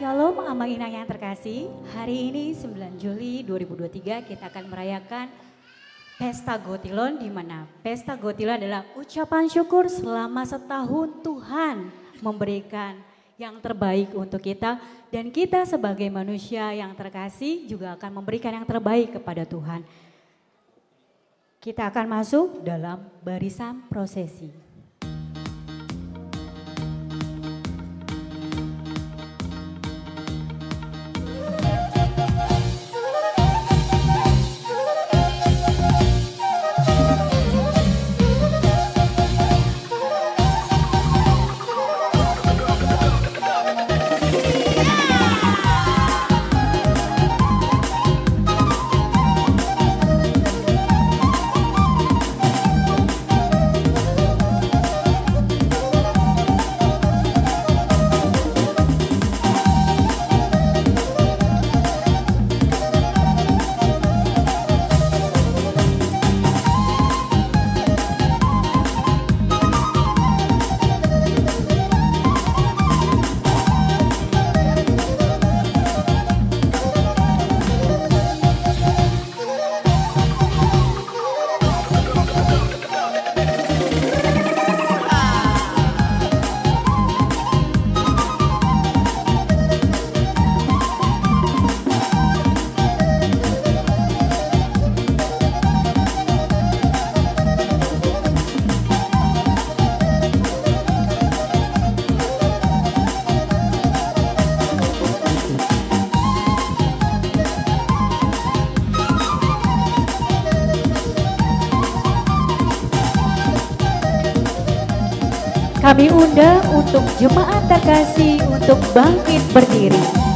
Shalom Ama Inang yang terkasih, hari ini 9 Juli 2023 kita akan merayakan Pesta Gotilon, di mana Pesta Gotilon adalah ucapan syukur selama setahun Tuhan memberikan yang terbaik untuk kita, dan kita sebagai manusia yang terkasih juga akan memberikan yang terbaik kepada Tuhan. Kita akan masuk dalam barisan prosesi. Kami undang untuk jemaat terkasih untuk bangkit berdiri.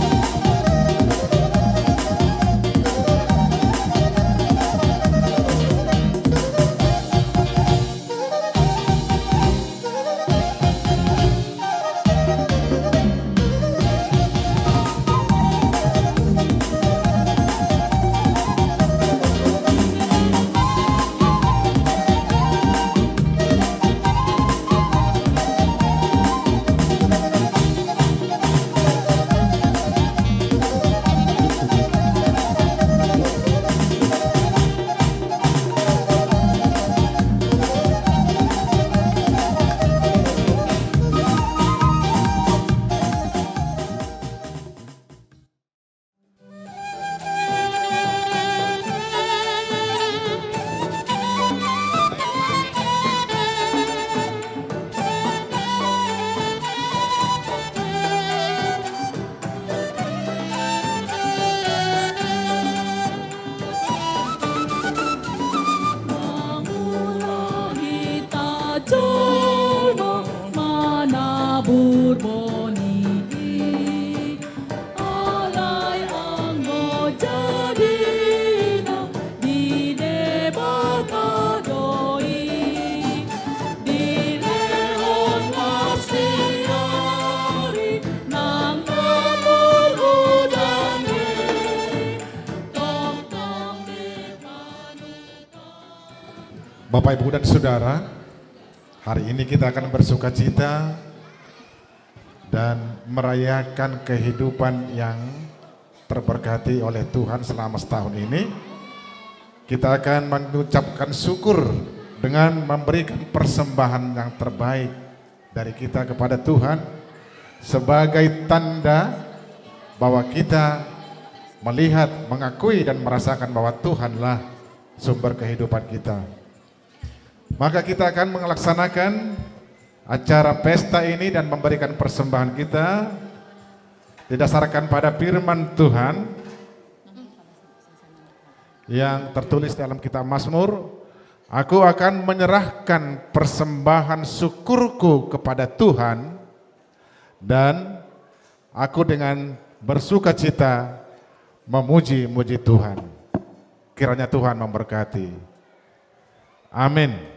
Bapak, Ibu, dan Saudara, hari ini kita akan bersuka cita dan merayakan kehidupan yang terberkati oleh Tuhan selama setahun ini. Kita akan mengucapkan syukur dengan memberikan persembahan yang terbaik dari kita kepada Tuhan sebagai tanda bahwa kita melihat, mengakui, dan merasakan bahwa Tuhanlah sumber kehidupan kita. Maka kita akan melaksanakan acara pesta ini dan memberikan persembahan kita didasarkan pada firman Tuhan yang tertulis dalam kitab Mazmur. Aku akan menyerahkan persembahan syukurku kepada Tuhan dan aku dengan bersuka cita memuji-muji Tuhan. Kiranya Tuhan memberkati. Amin.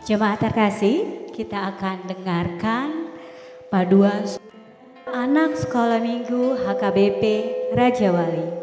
Jemaat terkasih, kita akan dengarkan paduan anak sekolah minggu HKBP Raja Wali.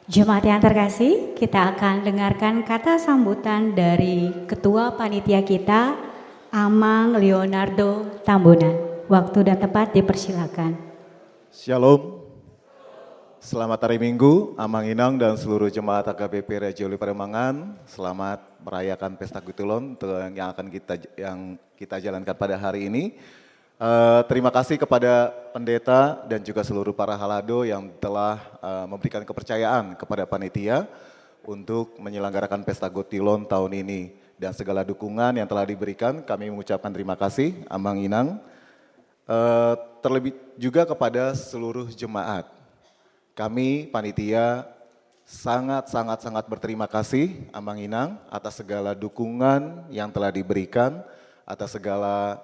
Jemaat yang terkasih, kita akan dengarkan kata sambutan dari Ketua Panitia kita, Amang Leonardo Tambunan. Waktu dan tempat dipersilakan. Shalom, selamat hari Minggu, Amang Inang dan seluruh jemaat HKBP Raja Wali Pademangan. Selamat merayakan Pesta Gutulon yang kita jalankan pada hari ini. Terima kasih kepada pendeta dan juga seluruh para halado yang telah memberikan kepercayaan kepada panitia untuk menyelenggarakan Pesta Gutulon tahun ini. Dan segala dukungan yang telah diberikan, kami mengucapkan terima kasih, Amang Inang. Terlebih juga kepada seluruh jemaat. Kami panitia sangat berterima kasih, Amang Inang, atas segala dukungan yang telah diberikan, atas segala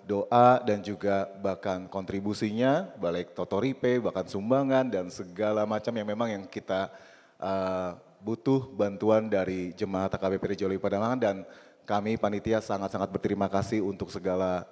doa dan juga bahkan kontribusinya, balik totoripe, bahkan sumbangan dan segala macam yang memang yang kita butuh bantuan dari jemaat HKBP Raja Wali Pademangan, dan kami panitia sangat berterima kasih untuk segala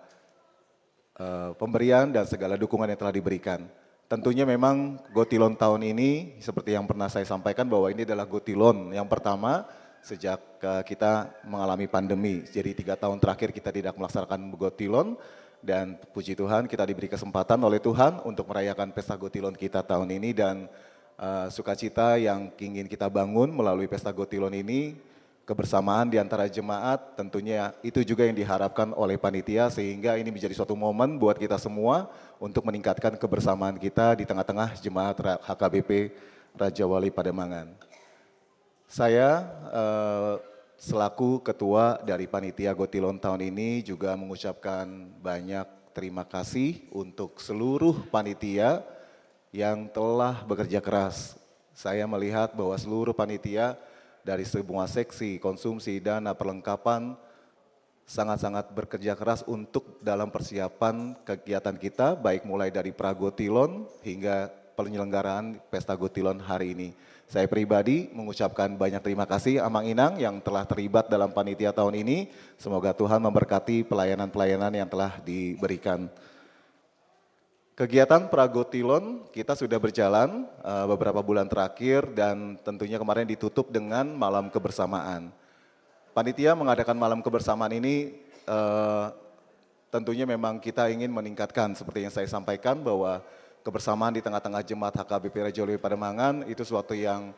pemberian dan segala dukungan yang telah diberikan. Tentunya memang Gotylon tahun ini seperti yang pernah saya sampaikan bahwa ini adalah Gotylon yang pertama sejak kita mengalami pandemi. Jadi 3 tahun terakhir kita tidak melaksanakan Gotylon, dan puji Tuhan kita diberi kesempatan oleh Tuhan untuk merayakan Pesta Gotylon kita tahun ini, dan sukacita yang ingin kita bangun melalui Pesta Gotylon ini kebersamaan di antara jemaat, tentunya itu juga yang diharapkan oleh panitia sehingga ini menjadi suatu momen buat kita semua untuk meningkatkan kebersamaan kita di tengah-tengah jemaat HKBP Raja Wali Pademangan. Saya selaku ketua dari panitia Gotilon tahun ini juga mengucapkan banyak terima kasih untuk seluruh panitia yang telah bekerja keras. Saya melihat bahwa seluruh panitia dari semua seksi, konsumsi, dana, perlengkapan, sangat-sangat bekerja keras untuk dalam persiapan kegiatan kita, baik mulai dari Pragotilon hingga penyelenggaraan Pesta Gotilon hari ini. Saya pribadi mengucapkan banyak terima kasih Amang Inang yang telah terlibat dalam panitia tahun ini. Semoga Tuhan memberkati pelayanan-pelayanan yang telah diberikan. Kegiatan Pragotilon kita sudah berjalan beberapa bulan terakhir dan tentunya kemarin ditutup dengan malam kebersamaan. Panitia mengadakan malam kebersamaan ini tentunya memang kita ingin meningkatkan seperti yang saya sampaikan bahwa kebersamaan di tengah-tengah jemaat HKBP Raja Wali Pademangan itu suatu yang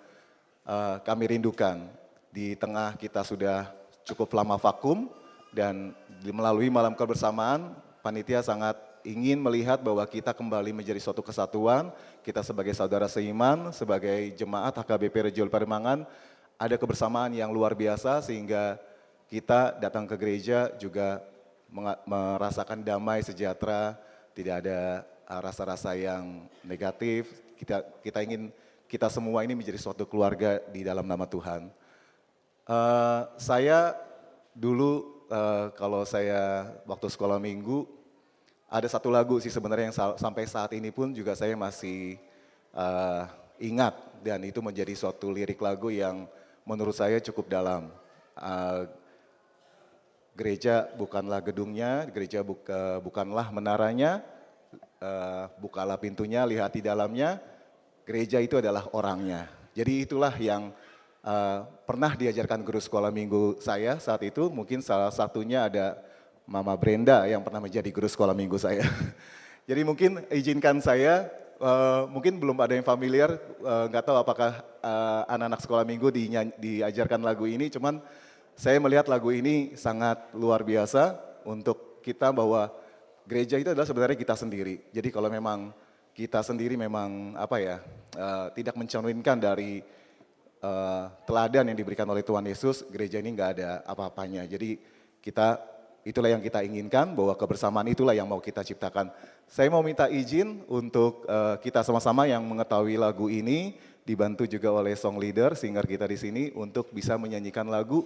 kami rindukan. Di tengah kita sudah cukup lama vakum dan melalui malam kebersamaan panitia sangat ingin melihat bahwa kita kembali menjadi suatu kesatuan, kita sebagai saudara seiman, sebagai jemaat HKBP Raja Wali Pademangan, ada kebersamaan yang luar biasa sehingga kita datang ke gereja juga merasakan damai sejahtera, tidak ada rasa-rasa yang negatif, kita ingin kita semua ini menjadi suatu keluarga di dalam nama Tuhan. Saya dulu kalau saya waktu sekolah minggu, ada satu lagu sih sebenarnya yang sampai saat ini pun juga saya masih ingat dan itu menjadi suatu lirik lagu yang menurut saya cukup dalam. Gereja bukanlah gedungnya, gereja bukanlah menaranya, bukalah pintunya, lihat di dalamnya, gereja itu adalah orangnya. Jadi itulah yang pernah diajarkan guru sekolah minggu saya saat itu, mungkin salah satunya ada Mama Brenda yang pernah menjadi guru sekolah minggu saya. Jadi mungkin izinkan saya, mungkin belum ada yang familiar, nggak tahu apakah anak-anak sekolah minggu diajarkan lagu ini, cuman saya melihat lagu ini sangat luar biasa untuk kita bahwa gereja itu adalah sebenarnya kita sendiri. Jadi kalau memang kita sendiri memang tidak mencerminkan dari teladan yang diberikan oleh Tuhan Yesus, gereja ini nggak ada apa-apanya. Jadi itulah yang kita inginkan, bahwa kebersamaan itulah yang mau kita ciptakan. Saya mau minta izin untuk kita sama-sama yang mengetahui lagu ini, dibantu juga oleh song leader, singer kita di sini, untuk bisa menyanyikan lagu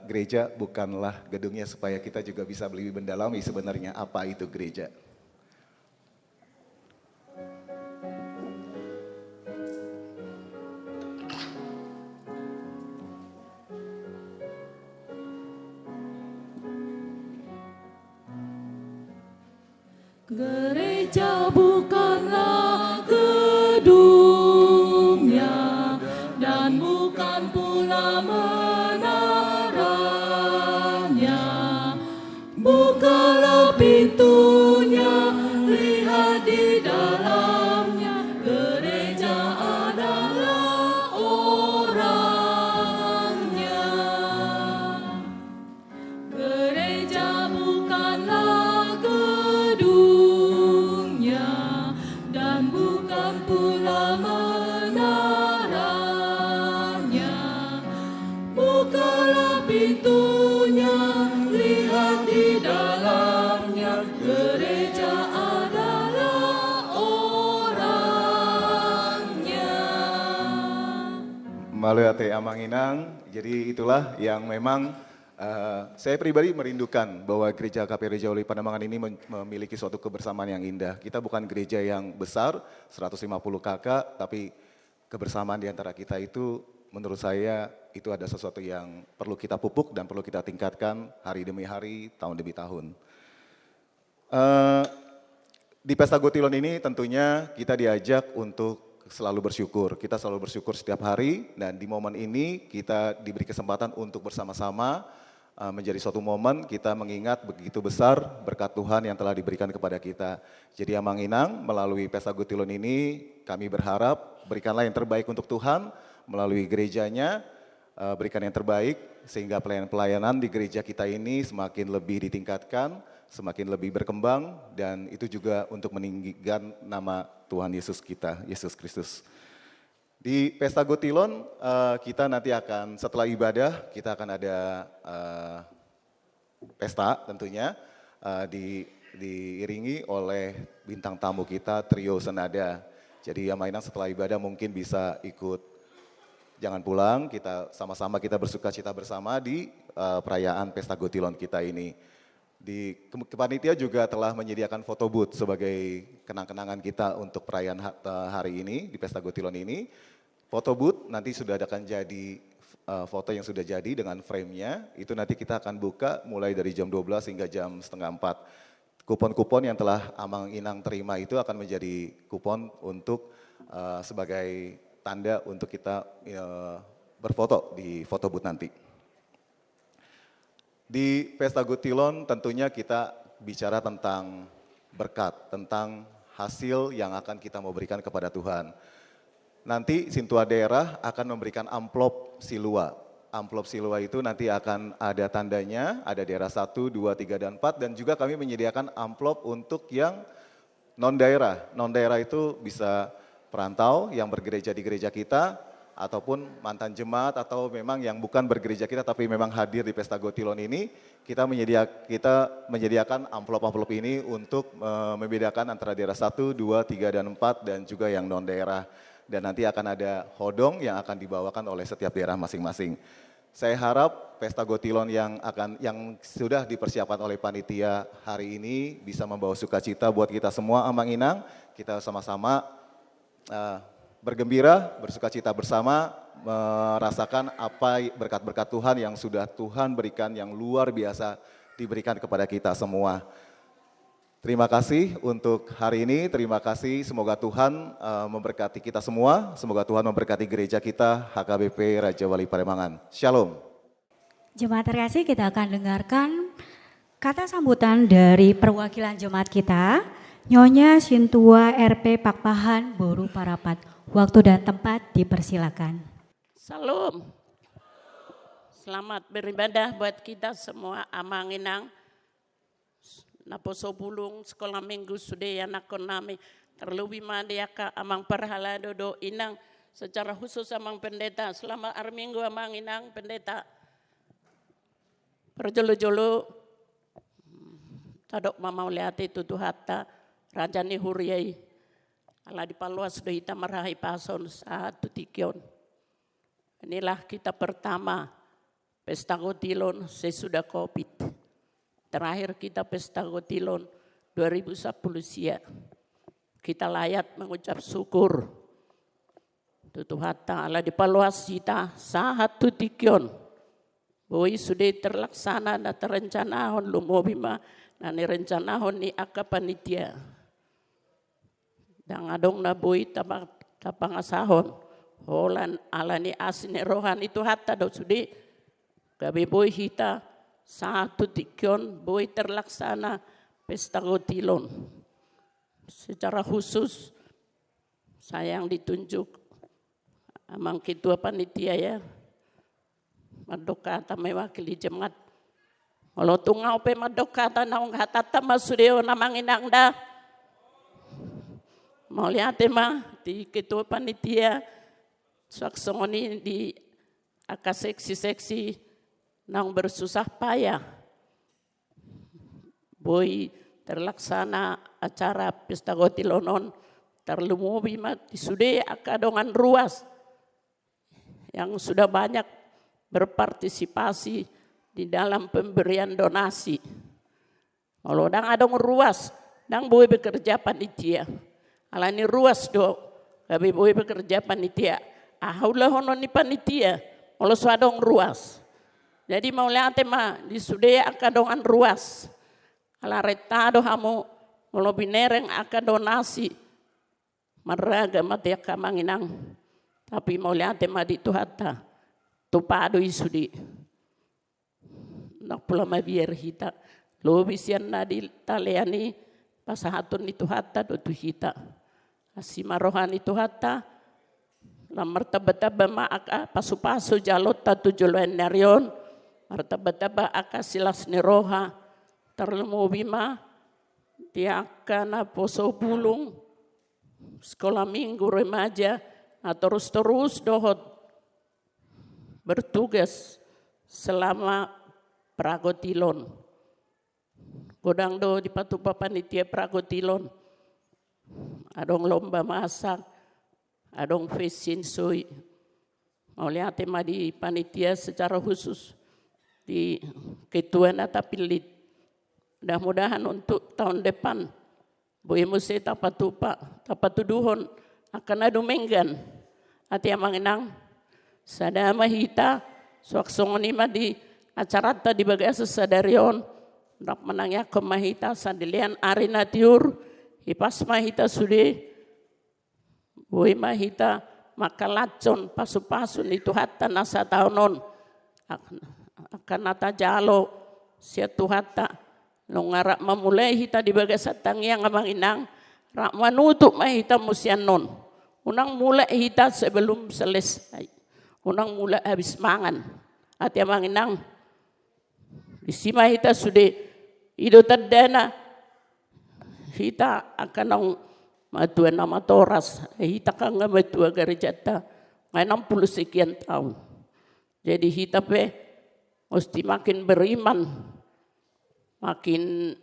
Gereja Bukanlah Gedungnya, supaya kita juga bisa lebih mendalami sebenarnya apa itu gereja. Gereja bukanlah gedungnya dan bukan pula menaranya. Bukalah pintunya, lihat di dalamnya. Gereja adalah orangnya. Gereja bukanlah gedungnya dan bukan pula menaranya. Bukalah pintunya, lihat di dalamnya. Gereja adalah orangnya. Melalui AT Amang Inang, jadi itulah yang memang saya pribadi merindukan bahwa gereja KPR Raja Wali Pademangan ini memiliki suatu kebersamaan yang indah. Kita bukan gereja yang besar, 150 kakak, tapi kebersamaan di antara kita itu menurut saya itu ada sesuatu yang perlu kita pupuk dan perlu kita tingkatkan hari demi hari, tahun demi tahun. Di Pesta Gotilon ini tentunya kita diajak untuk selalu bersyukur. Kita selalu bersyukur setiap hari dan di momen ini kita diberi kesempatan untuk bersama-sama menjadi suatu momen kita mengingat begitu besar berkat Tuhan yang telah diberikan kepada kita. Jadi Amang Inang melalui Pesta Gotilon ini kami berharap berikanlah yang terbaik untuk Tuhan melalui gerejanya, berikan yang terbaik sehingga pelayanan-pelayanan di gereja kita ini semakin lebih ditingkatkan, semakin lebih berkembang, dan itu juga untuk meninggikan nama Tuhan Yesus kita, Yesus Kristus. Di Pesta Gotilon kita nanti akan setelah ibadah kita akan ada pesta tentunya diiringi oleh bintang tamu kita trio senada. Jadi Amainang setelah ibadah mungkin bisa ikut, jangan pulang, kita sama-sama kita bersukacita bersama di perayaan Pesta Gotilon kita ini. Di panitia juga telah menyediakan foto booth sebagai kenang-kenangan kita untuk perayaan hari ini di Pesta Gotilon ini. Foto booth nanti sudah akan jadi foto yang sudah jadi dengan frame-nya. Itu nanti kita akan buka mulai dari jam 12 hingga jam setengah 4. Kupon-kupon yang telah Amang Inang terima itu akan menjadi kupon untuk sebagai tanda untuk kita berfoto di foto booth nanti. Di Pesta Gotilon tentunya kita bicara tentang berkat, tentang hasil yang akan kita mau berikan kepada Tuhan. Nanti Sintua Daerah akan memberikan amplop silua. Amplop silua itu nanti akan ada tandanya, ada daerah 1, 2, 3, dan 4, dan juga kami menyediakan amplop untuk yang non-daerah. Non-daerah itu bisa perantau yang bergereja di gereja kita, ataupun mantan jemaat atau memang yang bukan bergereja kita tapi memang hadir di Pesta Gotilon ini, kita menyediakan amplop-amplop ini untuk membedakan antara daerah 1, 2, 3, dan 4 dan juga yang non-daerah. Dan nanti akan ada hodong yang akan dibawakan oleh setiap daerah masing-masing. Saya harap Pesta Gotilon yang sudah dipersiapkan oleh panitia hari ini bisa membawa sukacita buat kita semua Amang Inang. Kita sama-sama bergembira, bersukacita bersama, merasakan apa berkat-berkat Tuhan yang sudah Tuhan berikan yang luar biasa diberikan kepada kita semua. Terima kasih untuk hari ini, terima kasih, semoga Tuhan memberkati kita semua, semoga Tuhan memberkati gereja kita HKBP Raja Wali Paremangan. Shalom. Jemaat terkasih, kita akan dengarkan kata sambutan dari perwakilan jemaat kita, Nyonya Sintua RP Pakpahan Boru Parapat. Waktu dan tempat dipersilakan. Salam. Selamat beribadah buat kita semua Amang Inang. Naposo bulung sekolah minggu sudah anak nami terlebih madiaka Amang Perhala Dodo Inang secara khusus Amang Pendeta. Selama hari Minggu Amang Inang Pendeta. Perjolo-jolo tadok mama lihat itu Tuhata Rajani Huriai. Ala di Palua sudah kita meraih pason 1 tikion. Inilah kita pertama Pesta Gotilon sesudah COVID. Terakhir kita Pesta Gotilon 2010 sia. Kita layak mengucap syukur. Tuhan Ta'ala di Palua kita 1 tikion. Boy sudah terlaksana dan terencanahon lumobima dan rencanahon ni akapanitia. Dan adong na boy tapangasahon. Holan alani asine rohani itu hatta do sudi. Gabi boy hita 1 tikion boy terlaksana Pesta Gotilon. Secara khusus saya yang ditunjuk Amang Ketua Panitia ya. Madokata mewakili jemaat. Kalau tungau pe madokata naung hatata masudeo namang inang dah. Mau lihat mah di Ketua Panitia saksoni di seksi-seksi nang bersusah payah. Boy terlaksana acara Pesta Gotilonon terlumubi mati sudah akadongan ruas yang sudah banyak berpartisipasi di dalam pemberian donasi. Kalau dang adong ruas, dang boy bekerja panitia. Alani ruas do, kami boy bekerja panitia. Ahulah honon ni panitia, kalau suadong ruas. Jadi mau lihat mah di sudah akadongan ruas. Ala retado hamu kalau binereng akan donasi maraga mati akamanginang. Tapi mau lihat mah di tuhata tupado isudi. Nak pula mabiar hita. Lo bisian na di taleani pasahatun itu hata do tu hita. Asima rohani itu hata La martaba-taba maaka pasu-pasu jalot tatu joloen narion. Martaba-taba aka silas niroha. Terlemu bima dia kana poso bulung. Sekolah minggu remaja. Terus dohot bertugas selama pragotilon. Godang do di patupa panitia pragotilon. Adong lomba masak, adong fashion show. Mau lihat tema di panitia secara khusus di ketuaan Atapilit. Mudah-mudahan untuk tahun depan Boy Muse tapatuduhon akan adu menggan. Ati amanginang sadama hita suaksong nima di acara di bagasa sadarion. Rak menangnya kemahita sadilian arina tiur. Ipas mahita sude, boy mahita makalacon pasu-pasun itu hatta nasa taunon. Akan nata jalo sia tuhata. Nungarak memulai hita di bagasa tangiang amang inang. Rak manutuk mahita musianon. Unang mulai hita sebelum selesai. Unang mulai habis mangan. Ati amang inang. Disima hita sude ido terdana. Hita akan ang matua nama toras, hita kan nggak matua garejata, nggak 60 sekian tahun. Jadi hita pe mesti makin beriman, makin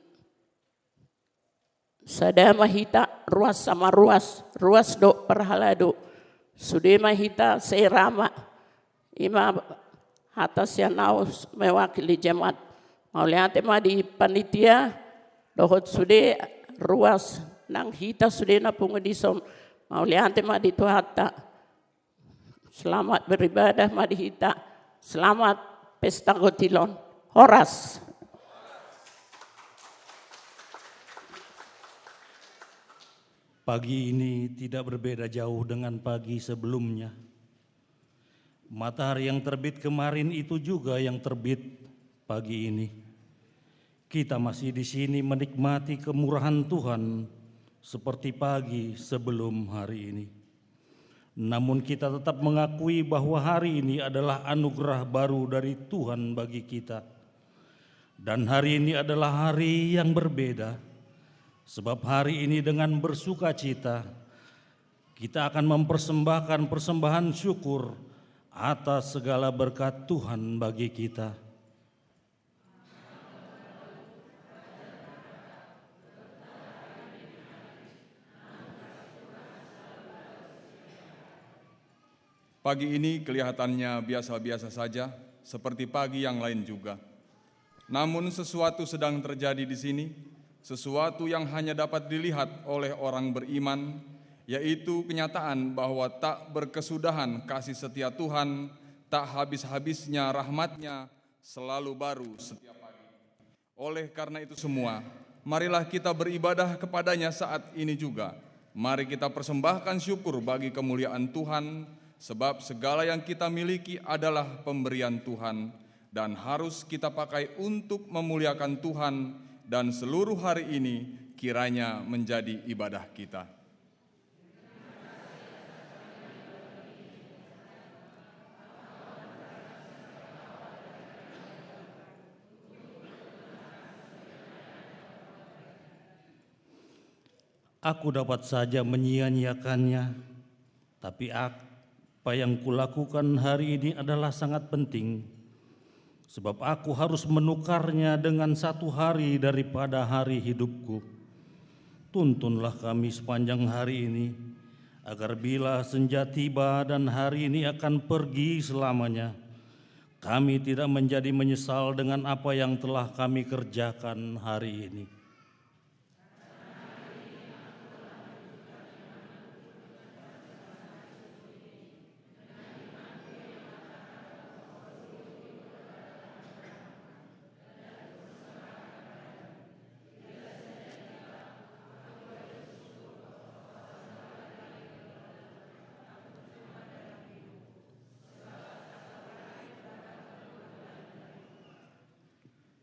sadama hita ruas sama ruas do perhalado. Sudema hita serama, ima atas yang naus mewakili jemaat. Mau lihat tema di panitia, dohot sude ruas nang hita sudena pungedison mau lihat ma di tuhata. Selamat beribadah ma di hita. Selamat pesta gotilon. Horas. Pagi ini tidak berbeda jauh dengan pagi sebelumnya. Matahari yang terbit kemarin itu juga yang terbit pagi ini. Kita masih di sini menikmati kemurahan Tuhan seperti pagi sebelum hari ini. Namun kita tetap mengakui bahwa hari ini adalah anugerah baru dari Tuhan bagi kita. Dan hari ini adalah hari yang berbeda. Sebab hari ini dengan bersukacita kita akan mempersembahkan persembahan syukur atas segala berkat Tuhan bagi kita. Pagi ini kelihatannya biasa-biasa saja, seperti pagi yang lain juga. Namun sesuatu sedang terjadi di sini, sesuatu yang hanya dapat dilihat oleh orang beriman, yaitu kenyataan bahwa tak berkesudahan kasih setia Tuhan, tak habis-habisnya rahmat-Nya selalu baru setiap pagi. Oleh karena itu semua, marilah kita beribadah kepada-Nya saat ini juga. Mari kita persembahkan syukur bagi kemuliaan Tuhan, sebab segala yang kita miliki adalah pemberian Tuhan dan harus kita pakai untuk memuliakan Tuhan, dan seluruh hari ini kiranya menjadi ibadah kita. Aku dapat saja menyia-nyiakannya, tapi apa yang kulakukan hari ini adalah sangat penting, sebab aku harus menukarnya dengan satu hari daripada hari hidupku. Tuntunlah kami sepanjang hari ini, agar bila senja tiba dan hari ini akan pergi selamanya, kami tidak menjadi menyesal dengan apa yang telah kami kerjakan hari ini.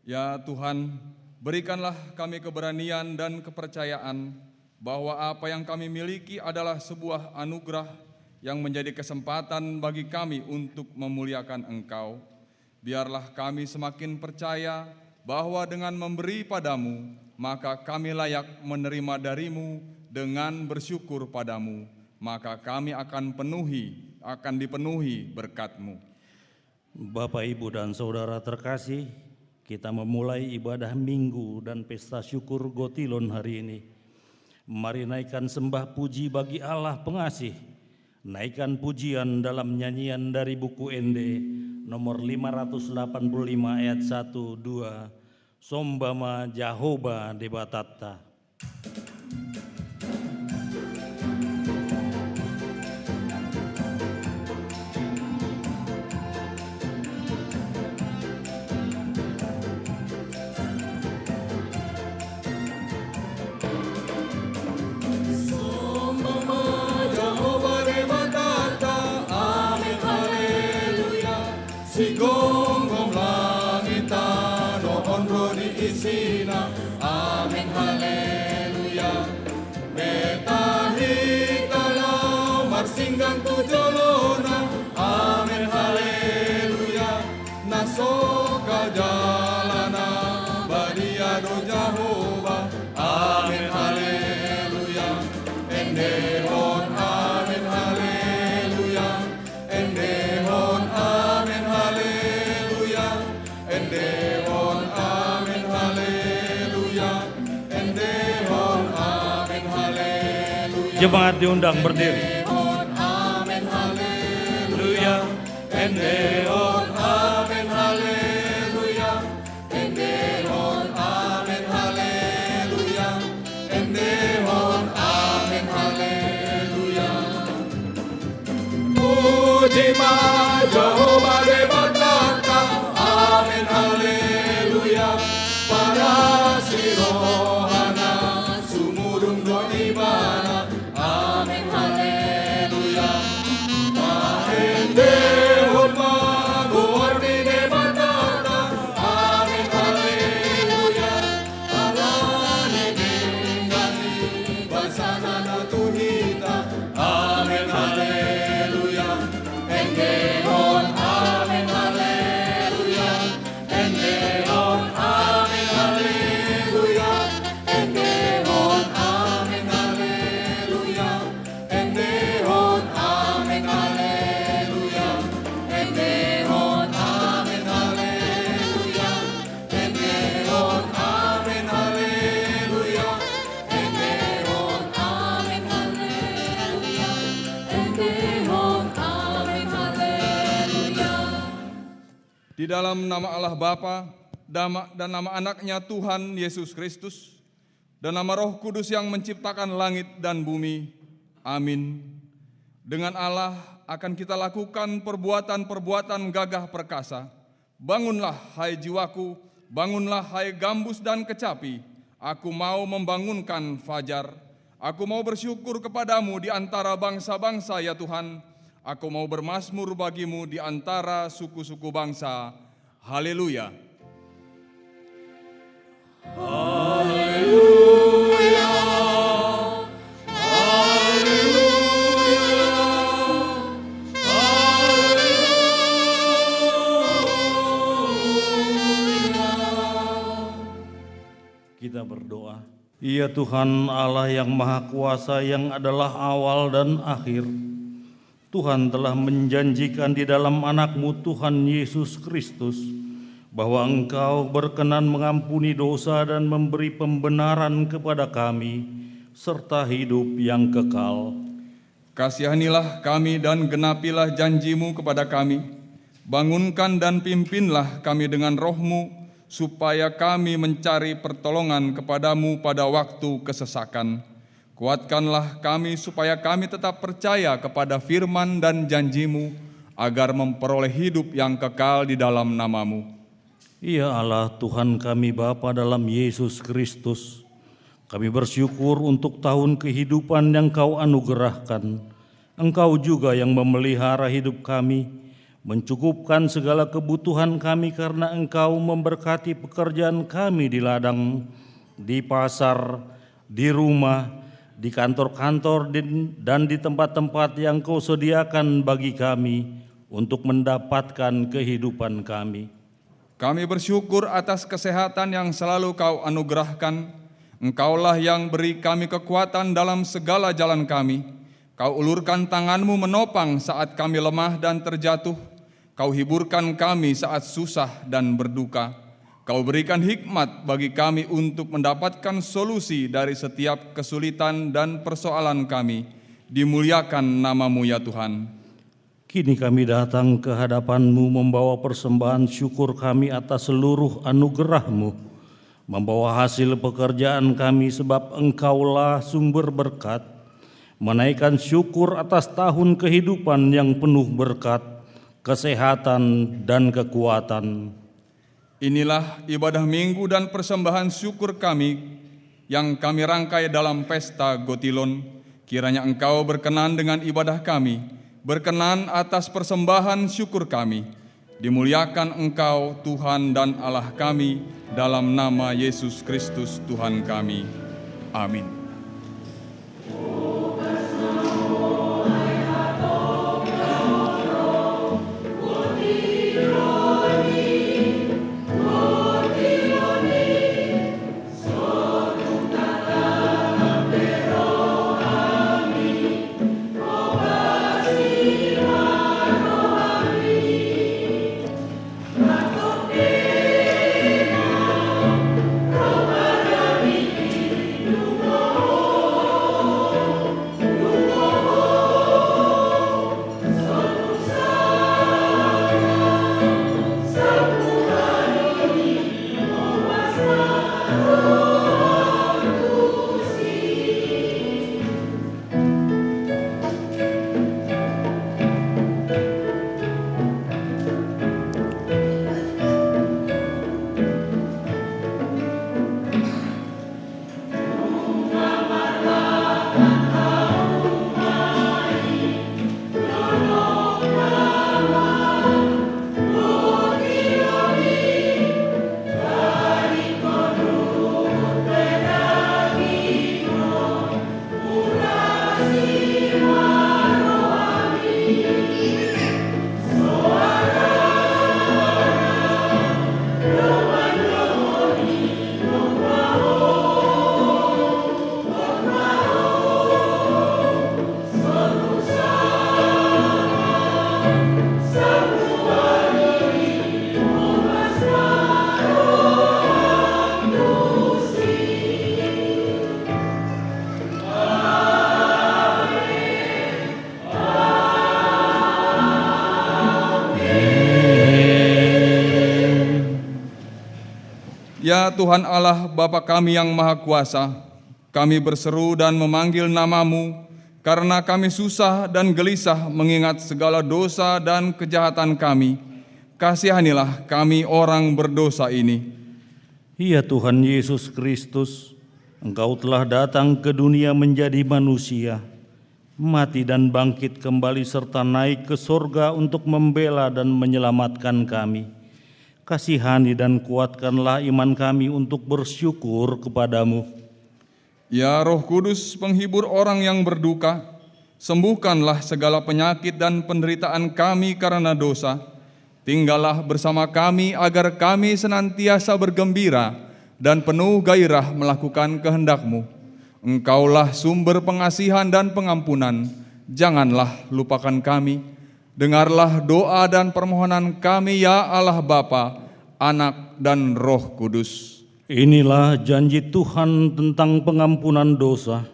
Ya Tuhan, berikanlah kami keberanian dan kepercayaan bahwa apa yang kami miliki adalah sebuah anugerah yang menjadi kesempatan bagi kami untuk memuliakan Engkau. Biarlah kami semakin percaya bahwa dengan memberi padamu, maka kami layak menerima darimu dengan bersyukur padamu. Maka kami akan dipenuhi berkat-Mu. Bapak, Ibu, dan Saudara terkasih, kita memulai ibadah Minggu dan Pesta Syukur Gotilon hari ini. Mari naikkan sembah puji bagi Allah pengasih. Naikkan pujian dalam nyanyian dari buku ND nomor 585 ayat 1-2. Sombama Jahoba Debatata. Sigonggong langita no onro di isina. Amin haleluya. Betahita lau marsinggang tujolona. Amin haleluya. Nasoka jalana badiado Jahoba. Amin haleluya. Endehon amin haleluya. Endehon amin haleluya. Endehon amin haleluya. Endehon amin haleluya. Jemaat diundang berdiri. Endehon amin haleluya. Endehon amin haleluya. Endehon amin haleluya. Endehon amin haleluya. Puji ma Jehovah Debatata. Amin haleluya. Para sirohana sumurung do ibana. Amin haleluya. Endehon ma Gordi Debatata. Amin haleluya. Alani dengani basana na tuhita. Amin haleluya. Endehon amin haleluya. Endehon amin haleluya. Endehon amin haleluya. Endehon amin haleluya. Endehon amin haleluya. Endehon amin haleluya. Endehon amin haleluya. Endehon amin haleluya. Di dalam nama Allah Bapa dan nama anaknya Tuhan Yesus Kristus dan nama Roh Kudus yang menciptakan langit dan bumi. Amin. Dengan Allah akan kita lakukan perbuatan-perbuatan gagah perkasa. Bangunlah hai jiwaku, bangunlah hai gambus dan kecapi. Aku mau membangunkan fajar. Aku mau bersyukur kepadamu di antara bangsa-bangsa ya Tuhan. Aku mau bermazmur bagimu di antara suku-suku bangsa. Haleluya. Kita berdoa. Ya Tuhan Allah yang Maha Kuasa, yang adalah awal dan akhir, Tuhan telah menjanjikan di dalam anak-Mu Tuhan Yesus Kristus bahwa Engkau berkenan mengampuni dosa dan memberi pembenaran kepada kami serta hidup yang kekal. Kasihanilah kami dan genapilah janji-Mu kepada kami. Bangunkan dan pimpinlah kami dengan Roh-Mu, supaya kami mencari pertolongan kepada-Mu pada waktu kesesakan. Kuatkanlah kami supaya kami tetap percaya kepada firman dan janji-Mu, agar memperoleh hidup yang kekal di dalam nama-Mu. Ya Allah Tuhan kami Bapa dalam Yesus Kristus, kami bersyukur untuk tahun kehidupan yang Kau anugerahkan. Engkau juga yang memelihara hidup kami, mencukupkan segala kebutuhan kami karena Engkau memberkati pekerjaan kami di ladang, di pasar, di rumah, di kantor-kantor dan di tempat-tempat yang Kau sediakan bagi kami untuk mendapatkan kehidupan kami. Kami bersyukur atas kesehatan yang selalu Kau anugerahkan. Engkaulah yang beri kami kekuatan dalam segala jalan kami. Kau ulurkan tangan-Mu menopang saat kami lemah dan terjatuh. Kau hiburkan kami saat susah dan berduka. Kau berikan hikmat bagi kami untuk mendapatkan solusi dari setiap kesulitan dan persoalan kami. Dimuliakan nama-Mu ya Tuhan. Kini kami datang ke hadapan-Mu membawa persembahan syukur kami atas seluruh anugerah-Mu, membawa hasil pekerjaan kami sebab Engkaulah sumber berkat, menaikkan syukur atas tahun kehidupan yang penuh berkat, kesehatan dan kekuatan. Inilah ibadah minggu dan persembahan syukur kami yang kami rangkai dalam pesta Gotilon. Kiranya Engkau berkenan dengan ibadah kami, berkenan atas persembahan syukur kami. Dimuliakan Engkau Tuhan dan Allah kami, dalam nama Yesus Kristus Tuhan kami. Amin. Ya Tuhan Allah Bapa kami yang Maha Kuasa, kami berseru dan memanggil nama-Mu karena kami susah dan gelisah mengingat segala dosa dan kejahatan kami. Kasihanilah kami orang berdosa ini. Ya Tuhan Yesus Kristus, Engkau telah datang ke dunia menjadi manusia, mati dan bangkit kembali serta naik ke sorga untuk membela dan menyelamatkan kami. Kasihani dan kuatkanlah iman kami untuk bersyukur kepadamu. Ya Roh Kudus, penghibur orang yang berduka, sembuhkanlah segala penyakit dan penderitaan kami karena dosa. Tinggallah bersama kami agar kami senantiasa bergembira dan penuh gairah melakukan kehendak-Mu. Engkaulah sumber pengasihan dan pengampunan, janganlah lupakan kami. Dengarlah doa dan permohonan kami ya Allah Bapa, Anak dan Roh Kudus. Inilah janji Tuhan tentang pengampunan dosa.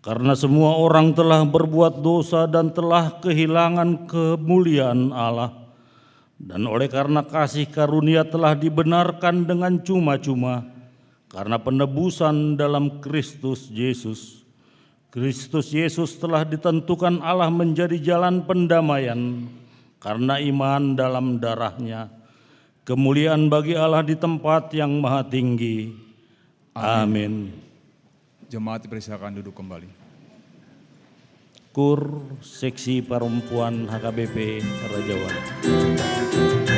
Karena semua orang telah berbuat dosa dan telah kehilangan kemuliaan Allah. Dan oleh karena kasih karunia telah dibenarkan dengan cuma-cuma karena penebusan dalam Kristus Yesus. Kristus Yesus telah ditentukan Allah menjadi jalan pendamaian karena iman dalam darah-Nya. Kemuliaan bagi Allah di tempat yang maha tinggi. Amin. Jemaat dipersilakan duduk kembali. Kur Seksi Perempuan HKBP Rajawan. Yesus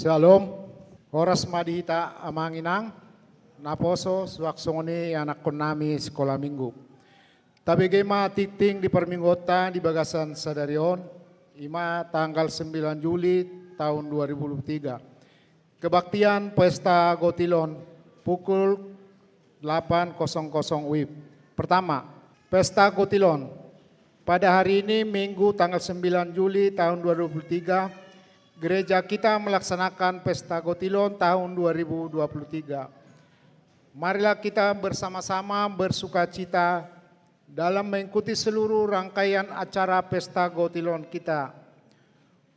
Shalom, oras madita amanginang, naposo suaksongoni anak konami sekolah minggu. Tapi gema titing di perminggotan di bagasan sadarion, Ima tanggal 9 Juli tahun 2023. Kebaktian Pesta Gotilon pukul 8.00 WIB. Pertama, Pesta Gotilon. Pada hari ini Minggu tanggal 9 Juli tahun 2023, gereja kita melaksanakan Pesta Gotilon tahun 2023. Marilah kita bersama-sama bersukacita dalam mengikuti seluruh rangkaian acara Pesta Gotilon kita.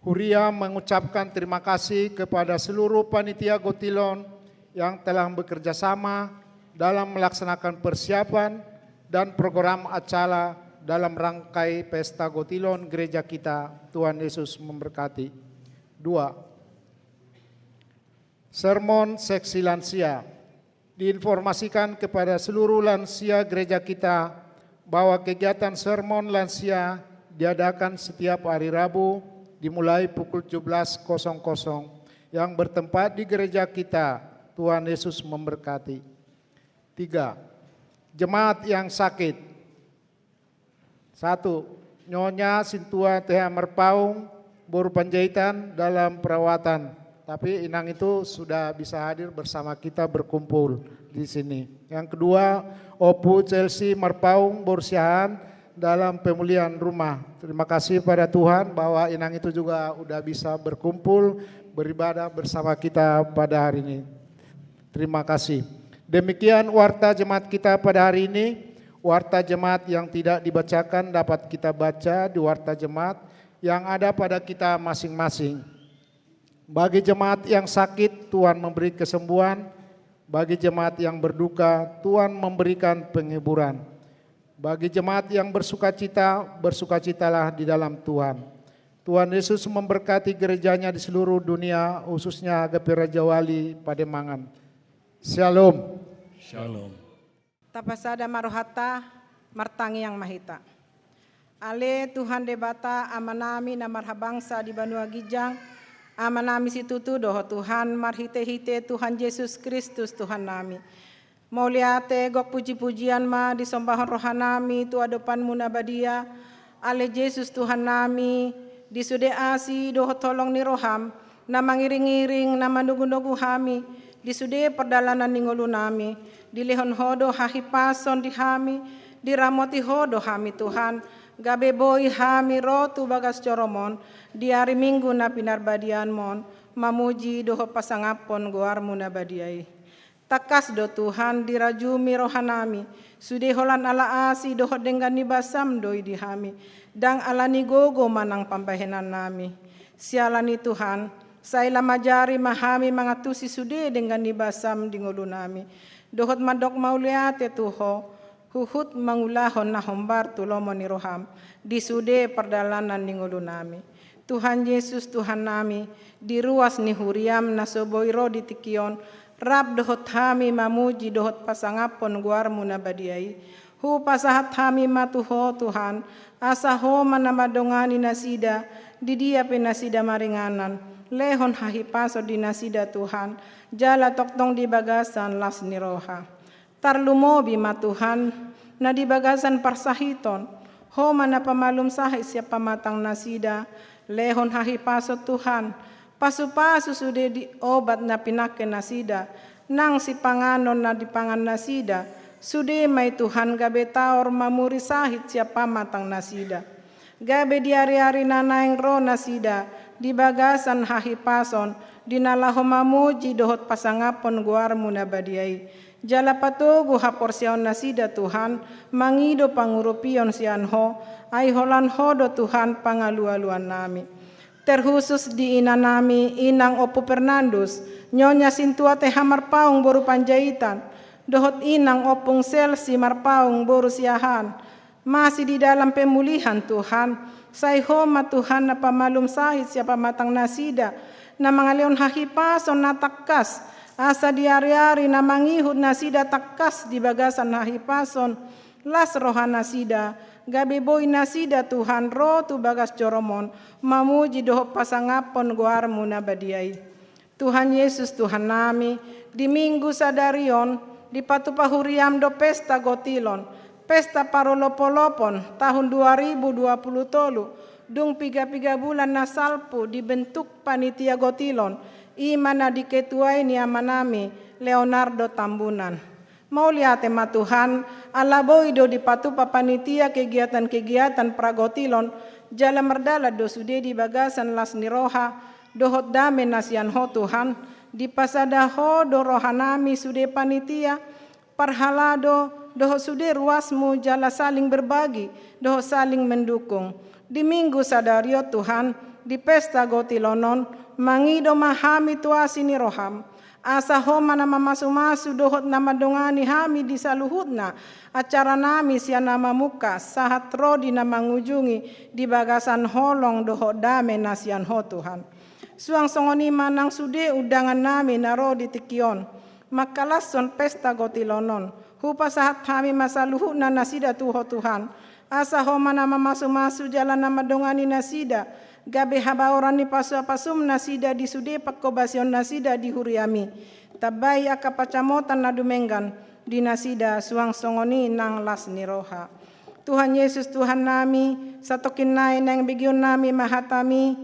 Huria mengucapkan terima kasih kepada seluruh panitia Gotilon yang telah bekerja sama dalam melaksanakan persiapan dan program acara dalam rangkai Pesta Gotilon gereja kita. Tuhan Yesus memberkati. 2. Sermon seksi lansia. Diinformasikan kepada seluruh lansia gereja kita bahwa kegiatan sermon lansia diadakan setiap hari Rabu dimulai pukul 17.00 yang bertempat di gereja kita. Tuhan Yesus memberkati. 3. Jemaat yang sakit. 1. Nyonya Sintua T.H. Merpaung, Boru Panjaitan dalam perawatan. Tapi Inang itu sudah bisa hadir bersama kita berkumpul di sini. Yang kedua, Opu Chelsea Merpaung, Boru Siahan dalam pemulihan rumah. Terima kasih pada Tuhan bahwa Inang itu juga udah bisa berkumpul, beribadah bersama kita pada hari ini. Terima kasih. Demikian warta jemaat kita pada hari ini. Warta jemaat yang tidak dibacakan dapat kita baca di warta jemaat yang ada pada kita masing-masing. Bagi jemaat yang sakit, Tuhan memberi kesembuhan. Bagi jemaat yang berduka, Tuhan memberikan penghiburan. Bagi jemaat yang bersukacita, bersukacitalah di dalam Tuhan. Tuhan Yesus memberkati gerejanya di seluruh dunia, khususnya Agape Raja Wali Pademangan. Shalom. Shalom. Tapasada marohata martangi yang mahita. Ale Tuhan debata amanami na marhabangsa di Banua Gijang. Amanami situtu doho Tuhan marhite-hite Tuhan Yesus Kristus Tuhan nami. Mauliate gok puji-pujian ma disembahon rohanami tu adopan munabadia. Ale Yesus Tuhan nami disude asi doho tolong ni roham. Na mangiring-iring na manugu-nugu hami. Disude perdalanan ningolu nami. Dilihon hodo hahipason di hami. Diramoti hodo hami Tuhan. Gabe boy hami rotu bagas coromon. Di hari Minggu na pinarbadian mon. Mamuji doho pasangapon goarmu na badiai. Takas do Tuhan dirajumi rohanami. Sude holan ala asi doho dengan nibasam doi di hami. Dang alani gogo manang pambahenan nami. Sialani Tuhan. Saila majari mahami mangatusi sude dengan nibasam di ngulu nami. Dohot madok mauliate tuho. Huhut mangulahon na hombar tulomo ni roham. Di sude perdalanan di ngulu nami. Tuhan Yesus Tuhan nami. Di ruas ni huriam na soboiro di tikion. Rab dohot hami mamuji dohot pasangapon guarmu na badiai. Hu pasahat hami matuho Tuhan. Asa ho manamadongani nasida. Di dia penasida maringanan. Lehon hahipaso di nasida Tuhan. Jala toktong di bagasan las ni roha. Tarlumobi matuhan. Na di bagasan parsahiton. Ho mana pamalum sahis siya pamatang nasida. Lehon hahipaso Tuhan. Pasu-pasu sudah di obat na pinake nasida. Nang si panganon na dipangan nasida. Sude may Tuhan gabe taor mamuri sahit siya pamatang nasida. Gabe di ari-ari nanaing ro nasida. Di bagasan hahipason. Dinalaho mamuji dohot pasangapon guarmu na badiai. Jala patugu haporsiaon nasida Tuhan. Mangido pangurupion sianho. Ay holan hodo Tuhan pangalualuan nami. Terkhusus di ina nami Inang Opo Fernandus. Nyonya Sintua T.H. Marpaung Boru Panjaitan. Dohot Inang Opung Selsi Marpaung Boru Siahan. Masih di dalam pemulihan Tuhan. Sayhoma Tuhan na pamalum sahit siapa matang nasida. Na mga leon hahipason na takas. Asa di ari-ari na mangihud nasida takas di bagasan hahipason. Las rohan nasida. Gabi boy nasida Tuhan rotu bagas coromon. Mamuji doho pasangapon guarmu na badiai. Tuhan Yesus Tuhan nami. Di minggu sadarion. Di patupahuriam do pesta gotilon. Pesta parolopolopon tahun 2020 dung 3 bulan na salpo dibentuk panitia Gotilon, imana diketuai ni amanami Leonardo Tambunan. Mau lihat Tuhan, alaboido di patupa panitia kegiatan-kegiatan pragotilon, jala merdala do sude di bagasan las niroha, dohot dame nasian ho Tuhan, di pasada ho do rohanami sude panitia, parhalado dohot sude ruasmu jala saling berbagi, dohot saling mendukung. Di minggu sadario Tuhan, di pesta gotilonon, mangido mahami tuasi niroham, asa ho mana mamasu-masu dohot nama dongani hami di saluhutna acara nami sia nama muka sahat rodi nama ngunjungi di bagasan holong dohot dame nasian ho Tuhan. Suang songoni manang sude udangan nami naro di tikion makalason pesta gotilonon hupa sahat hami masaluhutna nasida tuho Tuhan asa ho mana mamasu-masu jalan nama dongani nasida gabe haba orang ni pasum nasida di sude pakobasion nasida di huriami tabai aka pacamotan nadumenggan di nasida suang songoni nang las niroha. Tuhan Yesus Tuhan nami satokin nain nang bigyon nami mahatami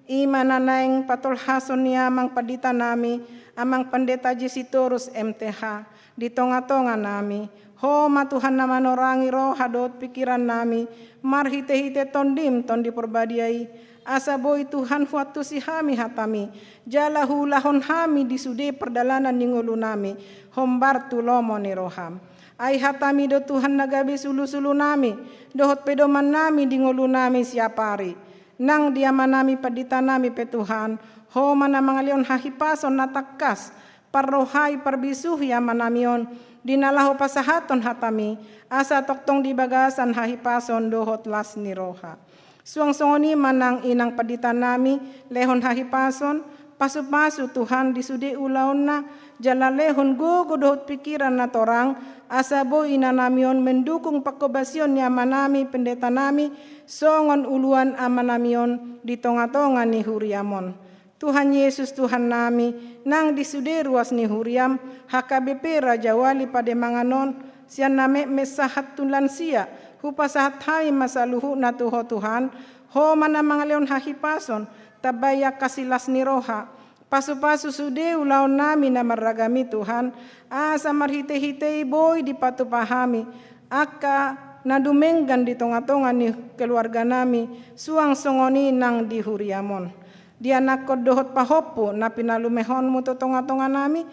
imana naing patol hason niya amang padita nami amang pendeta Jesitorus MTH di tonga-tonga nami ho matuhan naman orangi roha dot pikiran nami marhite-hite tondim tondi perbadiai asa boy Tuhan fuatu si hami hatami jala hulahon hami di sude perdalanan ningulu nami hombar tulomo ni roham ai hatami do Tuhan nagabe sulu-sulu nami dohot pedoman nami di ngulu nami siapari nang diaman nami padita nami pe Tuhan ho mana mangalion hahipason natakas parrohai perbisuh ya manamion dinalaho pasahaton hatami asa toktong di bagasan hahipason dohot las ni roha. Suang songoni manang inang padita nami lehon hahipason pasu-pasu Tuhan di sude ulaon na jala lehon gogo dohot pikiran na torang asabo ina namion mendukung pakobasion ni amanami pendeta nami songon uluan amanamion di tonga-tonga ni huriamon. Tuhan Yesus Tuhan nami nang di sude ruas ni huriam HKBP Raja Wali pada manganon sian name mesahat tulan sia hupa sahat hai masaluhu na tuho Tuhan ho mana mangaleon hahipason tabaya kasilas niroha pasu-pasu sude ulaon nami na maragami Tuhan asa marhite-hitei boy di patupahami aka nadumenggan di tonga-tonga ni keluarga nami suang songoni nang di huriamon dia nakod dohot pahopo na pinalumehon mo to tonga-tonga nami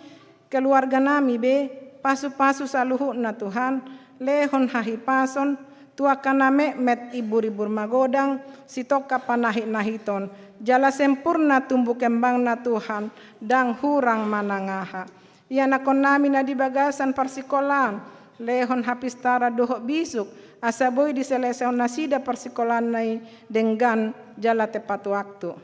keluarga nami be pasu-pasu saluhu na Tuhan lehon hahipason tua kaname met ibur-ibur magodang sitoka panahit-nahiton jala sempurna tumbuh kembang na Tuhan dang hurang manangaha ia nakon nami na di bagasan persikolan lehon hapistara dohok bisuk asaboy di seleseon nasida persikolan nai denggan jala tepat waktu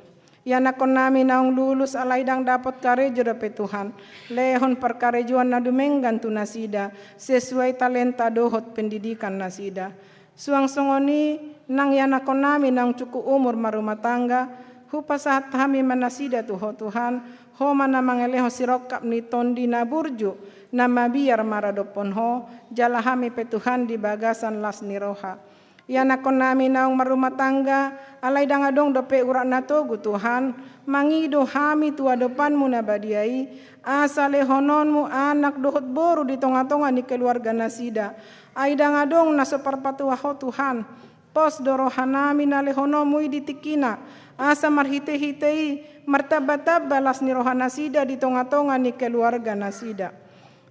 ia nakon nami naung lulus alaidang dapat karejo dape Tuhan lehon perkarejuan na dumenggan tu nasida sesuai talenta dohot pendidikan nasida. Suang songoni nang yanakon nami nang cukup umur marumah tangga hupa saat kami manasida tuho Tuhan ho mana mangeleho sirokap ni tondi na burju nama biar maradopon ho jala hami pe Tuhan di bagasan las niroha yanakon nami nang marumah tangga alai dangadong dope urak natogu Tuhan mangido hami tua depanmu nabadiai asale hononmu anak dohot boru di tonga-tonga ni keluarga nasida aidang adong na seperpatuah ho Tuhan pos dorohanami na lehonomui di tikina asa marhite-hitei martabat balas ni roha nasida di tonga-tonga ni keluarga nasida.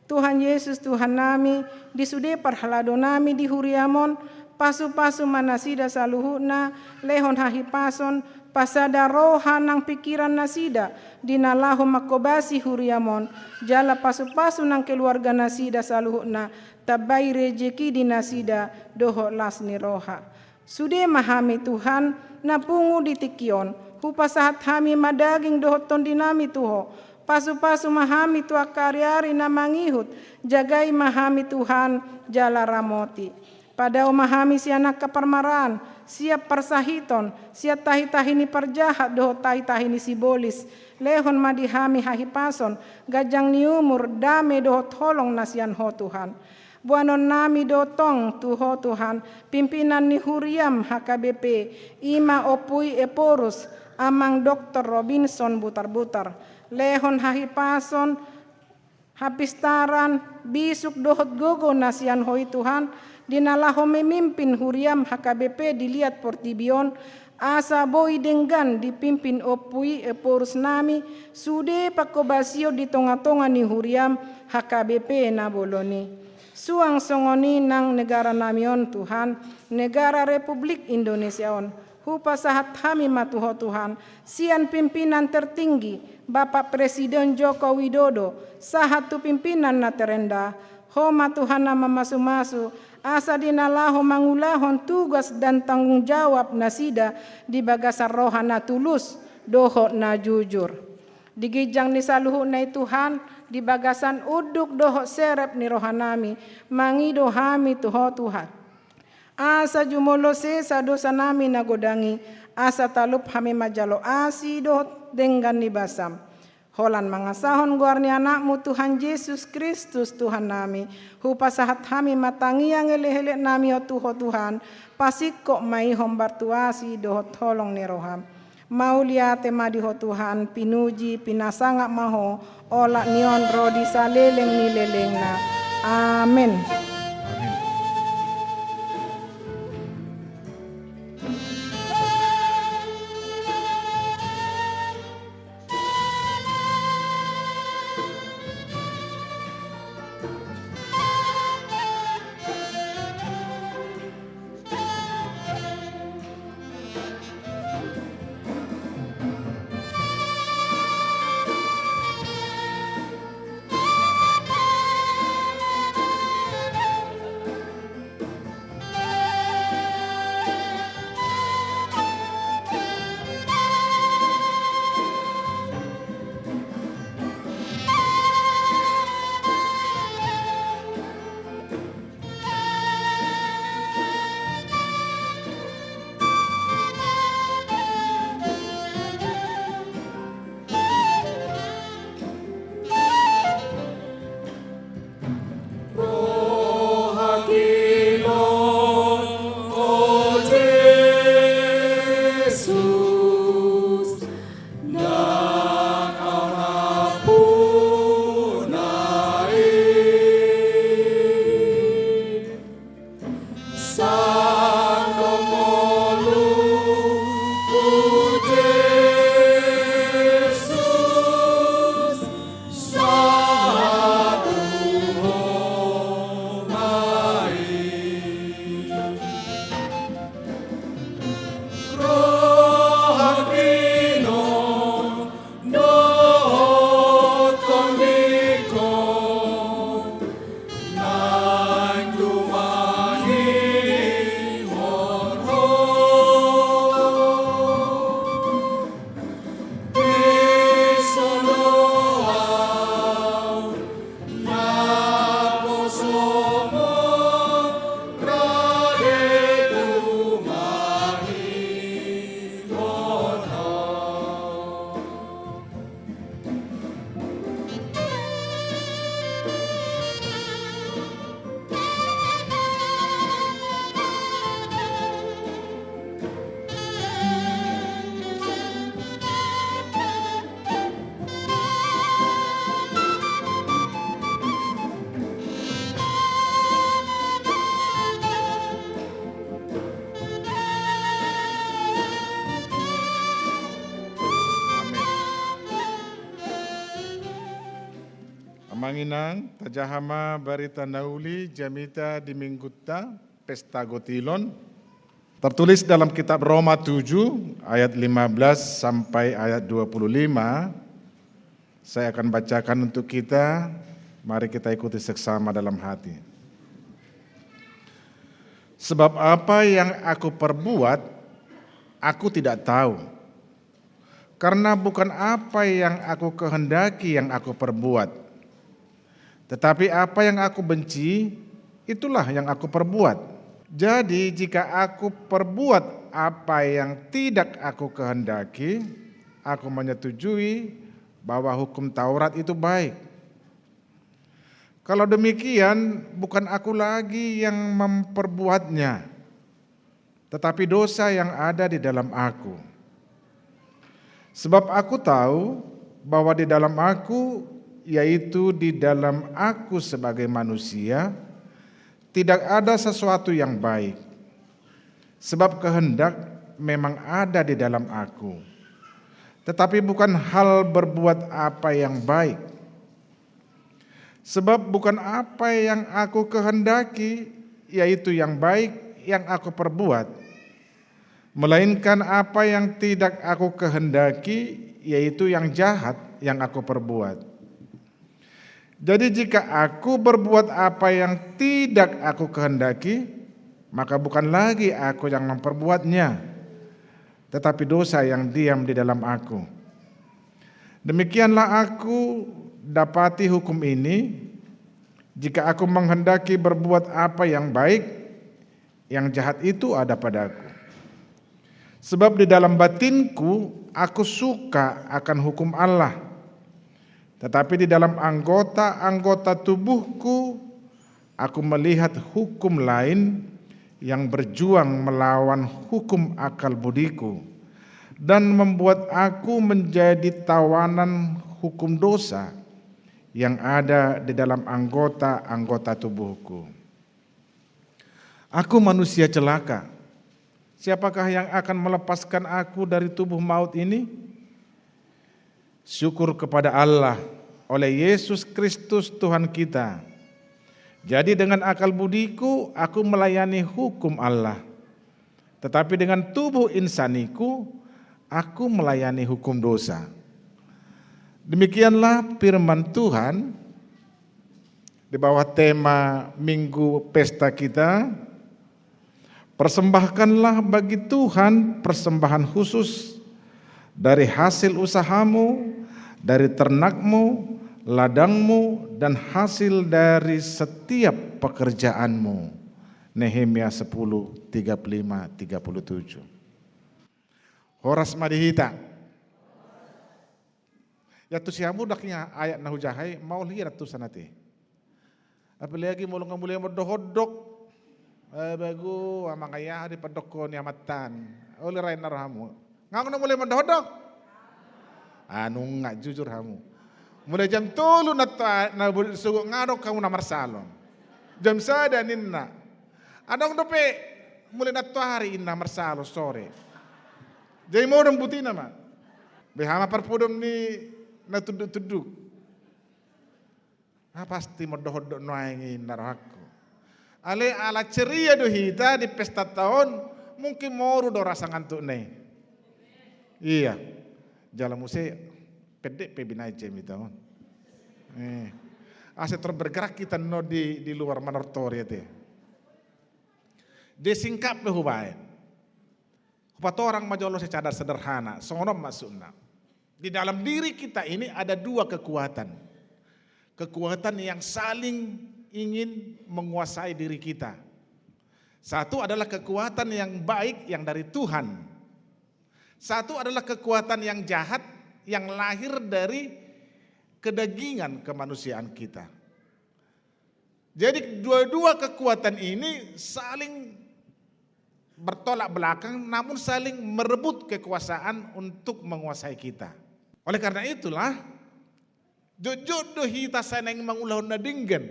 Tuhan Yesus Tuhan nami di sude parhalado nami di huriamon pasu-pasu manasida saluhuna lehon hahipason pasada roha nang pikiran nasida dinalahu makobasi huriamon jala pasu-pasu nang keluarga nasida saluhuna tabai rejeki di nasida doho las ni roha sude mahami Tuhan napungu di tikion hupa sahat hami madaging doho tondi nami tuho pasu-pasu mahami tua karyari na mangihut jagai mahami Tuhan jala ramoti pada mahami si anak kepermaraan siap persahiton siap tahi-tahini perjahat doho tahi-tahini sibolis lehon madihami hahipason gajang ni umur dame doho tolong nasian ho Tuhan Buanon nami dotong Tuho Tuhan, pimpinan ni Huriam HKBP, Ima Opui Eporus, Amang Dr. Robinson Butar-Butar, Lehon Hahipason, Hapistaran, Bisuk Dohot Gogo Nasian Hoi Tuhan, dinalaho memimpin Huriam HKBP dilihat Portibion, asa boi denggan dipimpin Opui Eporus nami, sude pakobasio di tonga-tonga ni Huriam HKBP Naboloni. Suang songoni nang negara namion Tuhan, negara Republik Indonesia on. Hupa sahat kami matuho Tuhan, sian pimpinan tertinggi, Bapak Presiden Joko Widodo, sahat tu pimpinan na terendah, homa Tuhan nama masu-masu, asa dinalaho mangulahon tugas dan tanggung jawab nasida di bagasar rohana tulus, doho na jujur. Digijang ni saluhu na Tuhan, di bagasan uduk doho serep ni rohanami, mangido hami tuho Tuhan. Asa jumolose sa dosa nami nagodangi, asa talup hami majalo asi doho denggan ni basam. Holan mangasahon guarni anakmu Tuhan Yesus Kristus Tuhan nami, hupa sahat hami matangi yang ele-ele nami o tuho Tuhan, pasiko mai hombar tuasi doho tolong ni roham. Mauliate madiho Tuhan, pinuji pinasangak maho, olak nion rodi saleleng ni lelengna. Amin. Manginang, tajahama barita nauli jamita dimingguta pesta gotilon. Tertulis dalam kitab Roma 7 ayat 15 sampai ayat 25. Saya akan bacakan untuk kita, mari kita ikuti seksama dalam hati. Sebab apa yang aku perbuat, aku tidak tahu. Karena bukan apa yang aku kehendaki yang aku perbuat. Tetapi apa yang aku benci, itulah yang aku perbuat. Jadi jika aku perbuat apa yang tidak aku kehendaki, aku menyetujui bahwa hukum Taurat itu baik. Kalau demikian, bukan aku lagi yang memperbuatnya, tetapi dosa yang ada di dalam aku. Sebab aku tahu bahwa di dalam aku, yaitu di dalam aku sebagai manusia, tidak ada sesuatu yang baik. Sebab kehendak memang ada di dalam aku, tetapi bukan hal berbuat apa yang baik. Sebab bukan apa yang aku kehendaki, yaitu yang baik yang aku perbuat, melainkan apa yang tidak aku kehendaki, yaitu yang jahat yang aku perbuat. Jadi jika aku berbuat apa yang tidak aku kehendaki, maka bukan lagi aku yang memperbuatnya, tetapi dosa yang diam di dalam aku. Demikianlah aku dapati hukum ini, jika aku menghendaki berbuat apa yang baik, yang jahat itu ada padaku. Sebab di dalam batinku aku suka akan hukum Allah, tetapi di dalam anggota-anggota tubuhku aku melihat hukum lain yang berjuang melawan hukum akal budiku dan membuat aku menjadi tawanan hukum dosa yang ada di dalam anggota-anggota tubuhku. Aku manusia celaka. Siapakah yang akan melepaskan aku dari tubuh maut ini? Syukur kepada Allah oleh Yesus Kristus Tuhan kita. Jadi dengan akal budiku aku melayani hukum Allah, tetapi dengan tubuh insaniku aku melayani hukum dosa. Demikianlah firman Tuhan di bawah tema Minggu Pesta kita. Persembahkanlah bagi Tuhan persembahan khusus dari hasil usahamu, dari ternakmu, ladangmu, dan hasil dari setiap pekerjaanmu. Nehemia 10:35-37. Horas madihita. Ya tu siamu daknya ayat nahu jahai mau lihat tu sanate. Apalagi mulung mulai berdohodok. Bagu amang ayah di pedoko ni amatan. Oleh rain naramu. Ngau mulai berdohodok. Anu ngak jujur hamu. Mulai jam 3 na sugu ngadok kamu namar salon. Jam sada ninna. Adong dope mulai na hari inna marsalo sore. Jadi mau rembuti nama. Behama perpudum ni na tuduk-tuduk. Pasti merdohodok noaingin naraku. Ale ala ceria dohita di pesta tahun mungkin moru do rasa ngantuk nih. Iya. Jalan musik pedek pebinai jam itu. Asyik terbergerak kita no di luar manortori itu. Desingkap behubain. Kupat orang majolo secara sederhana. Sonom masukna. Di dalam diri kita ini ada dua kekuatan. Kekuatan yang saling ingin menguasai diri kita. Satu adalah kekuatan yang baik yang dari Tuhan. Satu adalah kekuatan yang jahat yang lahir dari kedagingan kemanusiaan kita. Jadi dua-dua kekuatan ini saling bertolak belakang namun saling merebut kekuasaan untuk menguasai kita. Oleh karena itulah jodoh hita saneng mangulah nadinggan.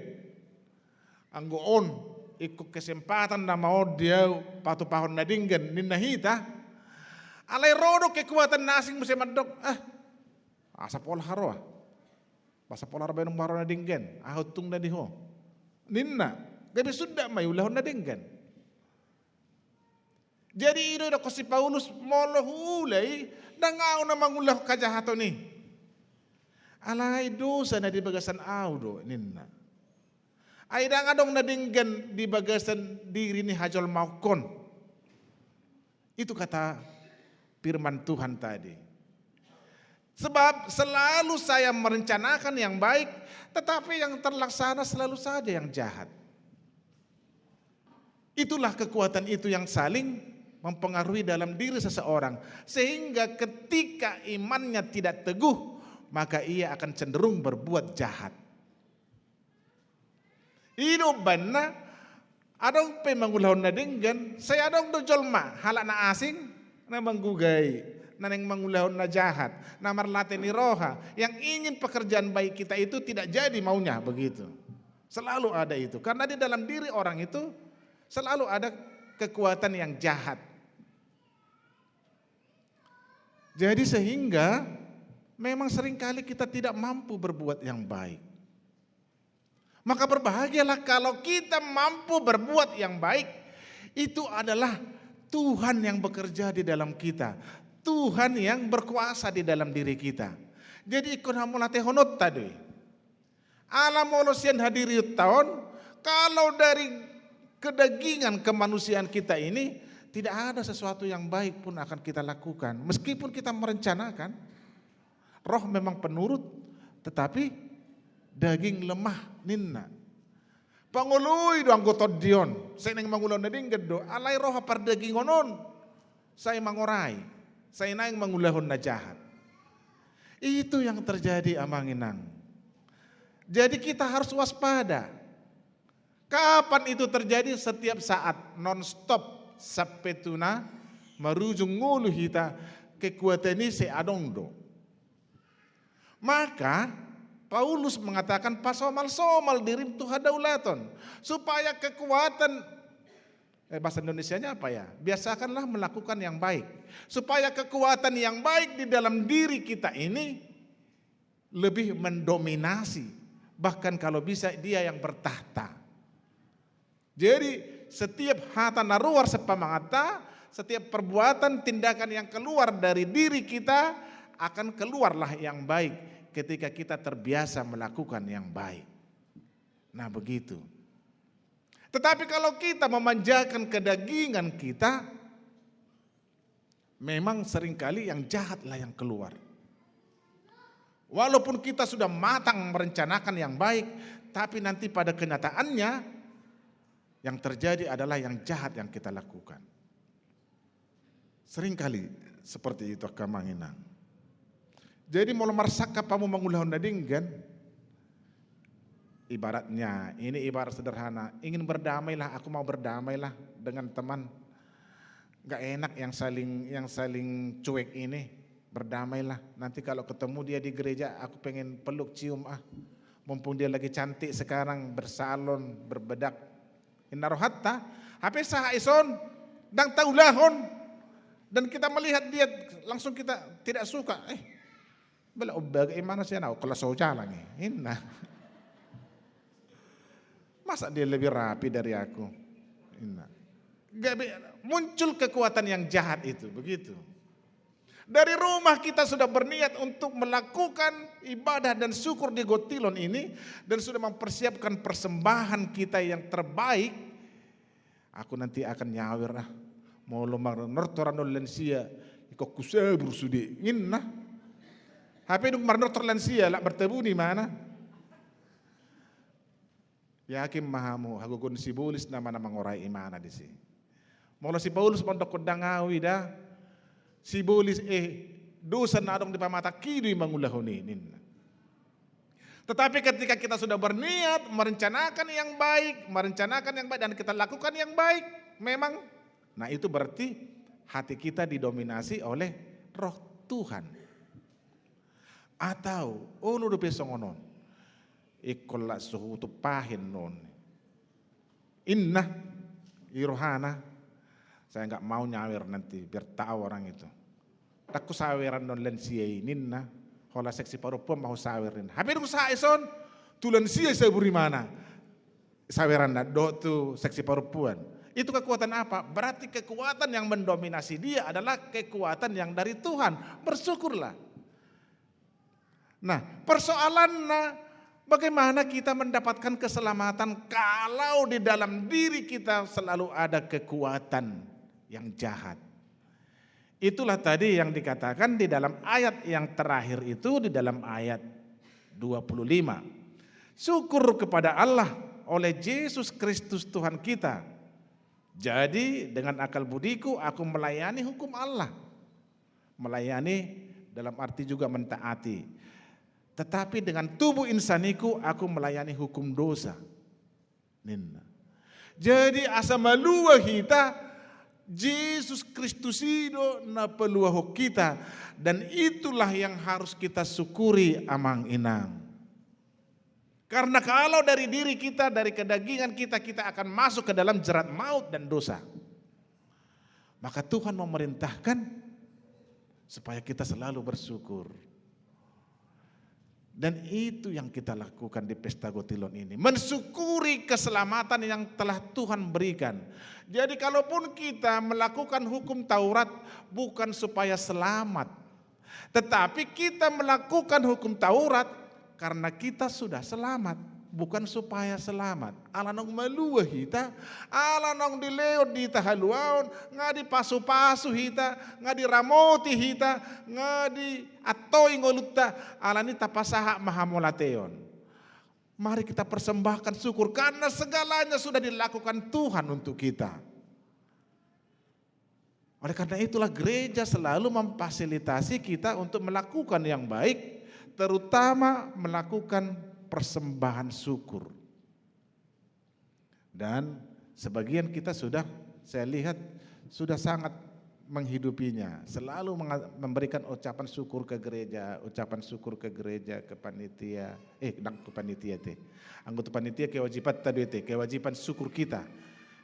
Anggoon ikut kesempatan nama dia patu pahon nadinggan ninna hita. Alai rodo kekuatan nasing musim madok. Asa pola haroa. Basa pola harba nung baro nadinggan. Ahutung na diho. Ninna. Gabi sudah mayulah nadinggan. Jadi ino ko si Paulus molo hulay dangaw na mangulah kajahato ni. Alay dosa na di bagasan audo ninna. Ay dangadong nadinggan di bagasan diri ni hajol maukon. Itu kata firman Tuhan tadi. Sebab selalu saya merencanakan yang baik, tetapi yang terlaksana selalu saja yang jahat. Itulah kekuatan itu yang saling mempengaruhi dalam diri seseorang. Sehingga ketika imannya tidak teguh, maka ia akan cenderung berbuat jahat. Hidup bana adong pe mangulahon na dinggan, saya adong do jolma halak na asing na manggugai, na neng mangulahon na jahat, na marlateni roha, yang ingin pekerjaan baik kita itu tidak jadi maunya begitu. Selalu ada itu, karena di dalam diri orang itu selalu ada kekuatan yang jahat. Jadi sehingga memang seringkali kita tidak mampu berbuat yang baik. Maka berbahagialah kalau kita mampu berbuat yang baik. Itu adalah Tuhan yang bekerja di dalam kita. Tuhan yang berkuasa di dalam diri kita. Jadi ikut hamulate honot tadi. Alam molosian hadiri tahun, kalau dari kedagingan kemanusiaan kita ini tidak ada sesuatu yang baik pun akan kita lakukan. Meskipun kita merencanakan, roh memang penurut, tetapi daging lemah ninna. Pangului do anggota dion, saya neng mangulon na ding gedo, alay roh par daging onon, saya mangorai, saya nang mangulahon na jahat. Itu yang terjadi amanginang. Jadi kita harus waspada. Kapan itu terjadi? Setiap saat, non-stop. Sapetuna marujung ngulu hita kekuatan ini seadongdo. Maka Paulus mengatakan pasomal-somal dirim Tuhan daulaton supaya kekuatan bahasa Indonesianya apa ya? Biasakanlah melakukan yang baik supaya kekuatan yang baik di dalam diri kita ini lebih mendominasi, bahkan kalau bisa dia yang bertahta. Jadi setiap hata naruar sepamangata, setiap perbuatan tindakan yang keluar dari diri kita akan keluarlah yang baik ketika kita terbiasa melakukan yang baik. Nah begitu. Tetapi kalau kita memanjakan kedagingan kita, memang seringkali yang jahatlah yang keluar. Walaupun kita sudah matang merencanakan yang baik, tapi nanti pada kenyataannya yang terjadi adalah yang jahat yang kita lakukan. Seringkali seperti itu kamanginang. Jadi mau marsaka pamu mangulahon nadinggan. Ibaratnya, ini ibarat sederhana. Ingin berdamailah, aku mau berdamailah dengan teman. Gak enak yang saling cuek ini. Berdamailah. Nanti kalau ketemu dia di gereja, aku pengen peluk cium Mumpung dia lagi cantik sekarang, bersalon, berbedak. Inarohatta, hape sah ison, dang taulahon, dan kita melihat dia langsung kita tidak suka. Bagaimana sih nau kalau jalan ini? Masa dia lebih rapi dari aku? Muncul kekuatan yang jahat itu, begitu. Dari rumah kita sudah berniat untuk melakukan ibadah dan syukur di Gotilon ini dan sudah mempersiapkan persembahan kita yang terbaik. Aku nanti akan nyawir mau lomar nortorano lensia ikut kusabur sudi inna. HP duk marnortor lensia lah bertemu di mana? Yakin mahamu hagugun si Paulus nama-nama ngorai imana di sini. Mula si Paulus mondok kodangawi dah. Si Paulus dosa nadong di pamata kidui mangulahoni. Tetapi ketika kita sudah berniat merencanakan yang baik dan kita lakukan yang baik, memang, nah itu berarti hati kita didominasi oleh roh Tuhan. Atau ulu do pesongonon, ikola suhu tu pahin non, inna irohana, saya nggak mau nyawir nanti biar tahu orang itu. Takku saweran non lensiai ninna, hola seksi parupuan mau sawerin. Habis itu saya son, tu lensiai saya beri mana? Saweran do tu seksi parupuan. Itu kekuatan apa? Berarti kekuatan yang mendominasi dia adalah kekuatan yang dari Tuhan. Bersyukurlah. Nah, persoalannya bagaimana kita mendapatkan keselamatan kalau di dalam diri kita selalu ada kekuatan yang jahat. Itulah tadi yang dikatakan di dalam ayat yang terakhir itu, di dalam ayat 25. Syukur kepada Allah oleh Yesus Kristus Tuhan kita. Jadi dengan akal budiku aku melayani hukum Allah. Melayani dalam arti juga mentaati. Tetapi dengan tubuh insaniku aku melayani hukum dosa. Ninna. Jadi asa malua kita, Yesus Kristus itu na peluaho kita, dan itulah yang harus kita syukuri amang inang. Karena kalau dari diri kita, dari kedagingan kita, kita akan masuk ke dalam jerat maut dan dosa. Maka Tuhan memerintahkan supaya kita selalu bersyukur. Dan itu yang kita lakukan di Pesta Gotilon ini. Mensyukuri keselamatan yang telah Tuhan berikan. Jadi kalaupun kita melakukan hukum Taurat bukan supaya selamat. Tetapi kita melakukan hukum Taurat karena kita sudah selamat. Bukan supaya selamat. Ala nong malua hita, ala nong dileot di tahaluaon, nga di pasu-pasu hita, nga di ramoti hita, nga di atoi ngolutta, ala ni tapasaha mahamolateon. Mari kita persembahkan syukur karena segalanya sudah dilakukan Tuhan untuk kita. Oleh karena itulah gereja selalu memfasilitasi kita untuk melakukan yang baik, terutama melakukan persembahan syukur. Dan sebagian kita sudah, saya lihat sudah sangat menghidupinya, selalu memberikan ucapan syukur ke gereja, ke panitia, ke panitia teh. Anggota panitia kewajiban tadi teh, kewajiban syukur kita.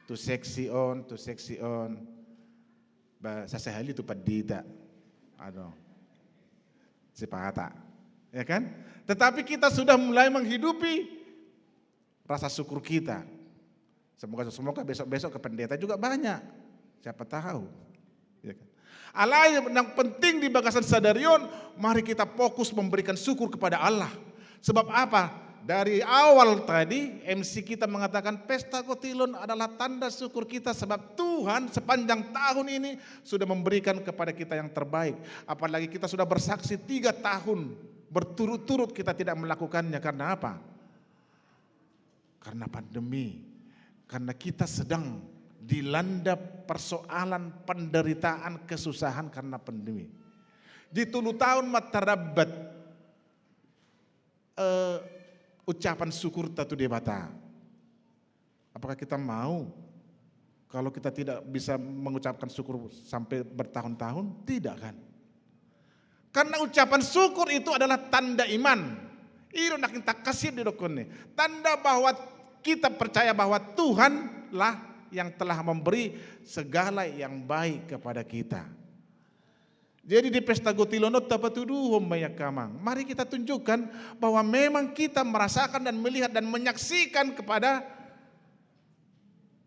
Tu seksi on, sasahali tu padita. Sepata. Ya kan? Tetapi kita sudah mulai menghidupi rasa syukur kita. Semoga besok-besok ke pendeta juga banyak. Siapa tahu. Ya kan? Yang penting di Bagasan Sadarion, mari kita fokus memberikan syukur kepada Allah. Sebab apa? Dari awal tadi MC kita mengatakan Pesta Gotilon adalah tanda syukur kita sebab Tuhan sepanjang tahun ini sudah memberikan kepada kita yang terbaik. Apalagi kita sudah bersaksi 3 tahun berturut-turut kita tidak melakukannya. Karena apa? Karena pandemi. Karena kita sedang dilanda persoalan penderitaan kesusahan karena pandemi. Di 10 tahun matarabat ucapan syukur tatu debata. Apakah kita mau kalau kita tidak bisa mengucapkan syukur sampai bertahun-tahun? Tidak kan? Karena ucapan syukur itu adalah tanda iman. Itu nak kita kasih di dokone. Tanda bahwa kita percaya bahwa Tuhanlah yang telah memberi segala yang baik kepada kita. Jadi di Pesta Gotilon tapatuduhum mayakamang. Mari kita tunjukkan bahwa memang kita merasakan dan melihat dan menyaksikan kepada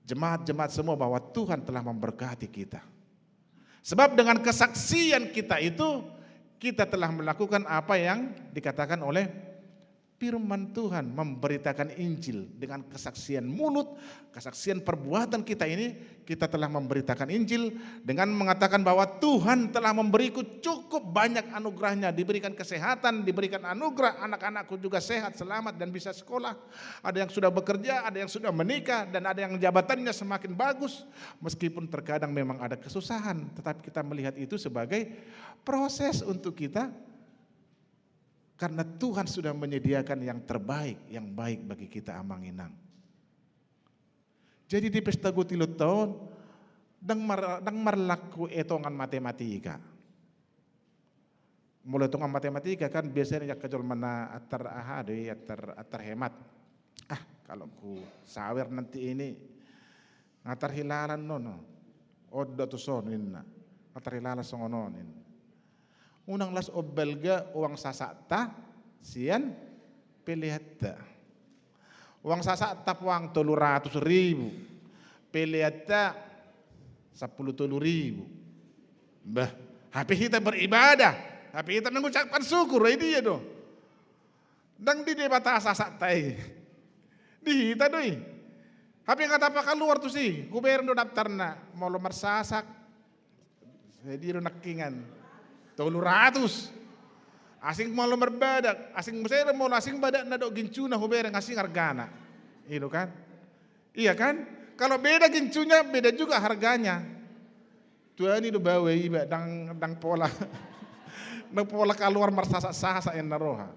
jemaat-jemaat semua bahwa Tuhan telah memberkati kita. Sebab dengan kesaksian kita itu kita telah melakukan apa yang dikatakan oleh firman Tuhan, memberitakan Injil dengan kesaksian mulut, kesaksian perbuatan kita ini, kita telah memberitakan Injil dengan mengatakan bahwa Tuhan telah memberiku cukup banyak anugerahnya, diberikan kesehatan, diberikan anugerah, anak-anakku juga sehat, selamat dan bisa sekolah. Ada yang sudah bekerja, ada yang sudah menikah, dan ada yang jabatannya semakin bagus. Meskipun terkadang memang ada kesusahan, tetapi kita melihat itu sebagai proses untuk kita. Karena Tuhan sudah menyediakan yang terbaik, yang baik bagi kita amang inang. Jadi di Pesta Gotilon tahun, dang marlaku etongan matematika. Mulai etongan matematika kan biasanya kejol mana atar ahade, atar hemat. Kalau ku sawer nanti ini ngatar hilalan nono, odda tu sonin, ngatar hilalan songononin. Unang las obelga uang sasakta sian pilihatta. Uang sasakta uang 300.000. Pilihatta 10.000. Bah, HP kita beribadah, HP kita mengucapkan syukur, ini ya do. Dang di debata sasakta di kita doi. HP kata apa keluar tuh sih, gubernur daftarna mau lomar sasak. Jadi nakingan. 300. Asing mau lomar badak, asing mesir mau asing badak na do gincuna hubereng asing hargana. Itu kan? Iya kan? Kalau beda gincunya beda juga harganya. Tuhan itu bawa iba dang pola. Dang pola keluar marsasa en naroha.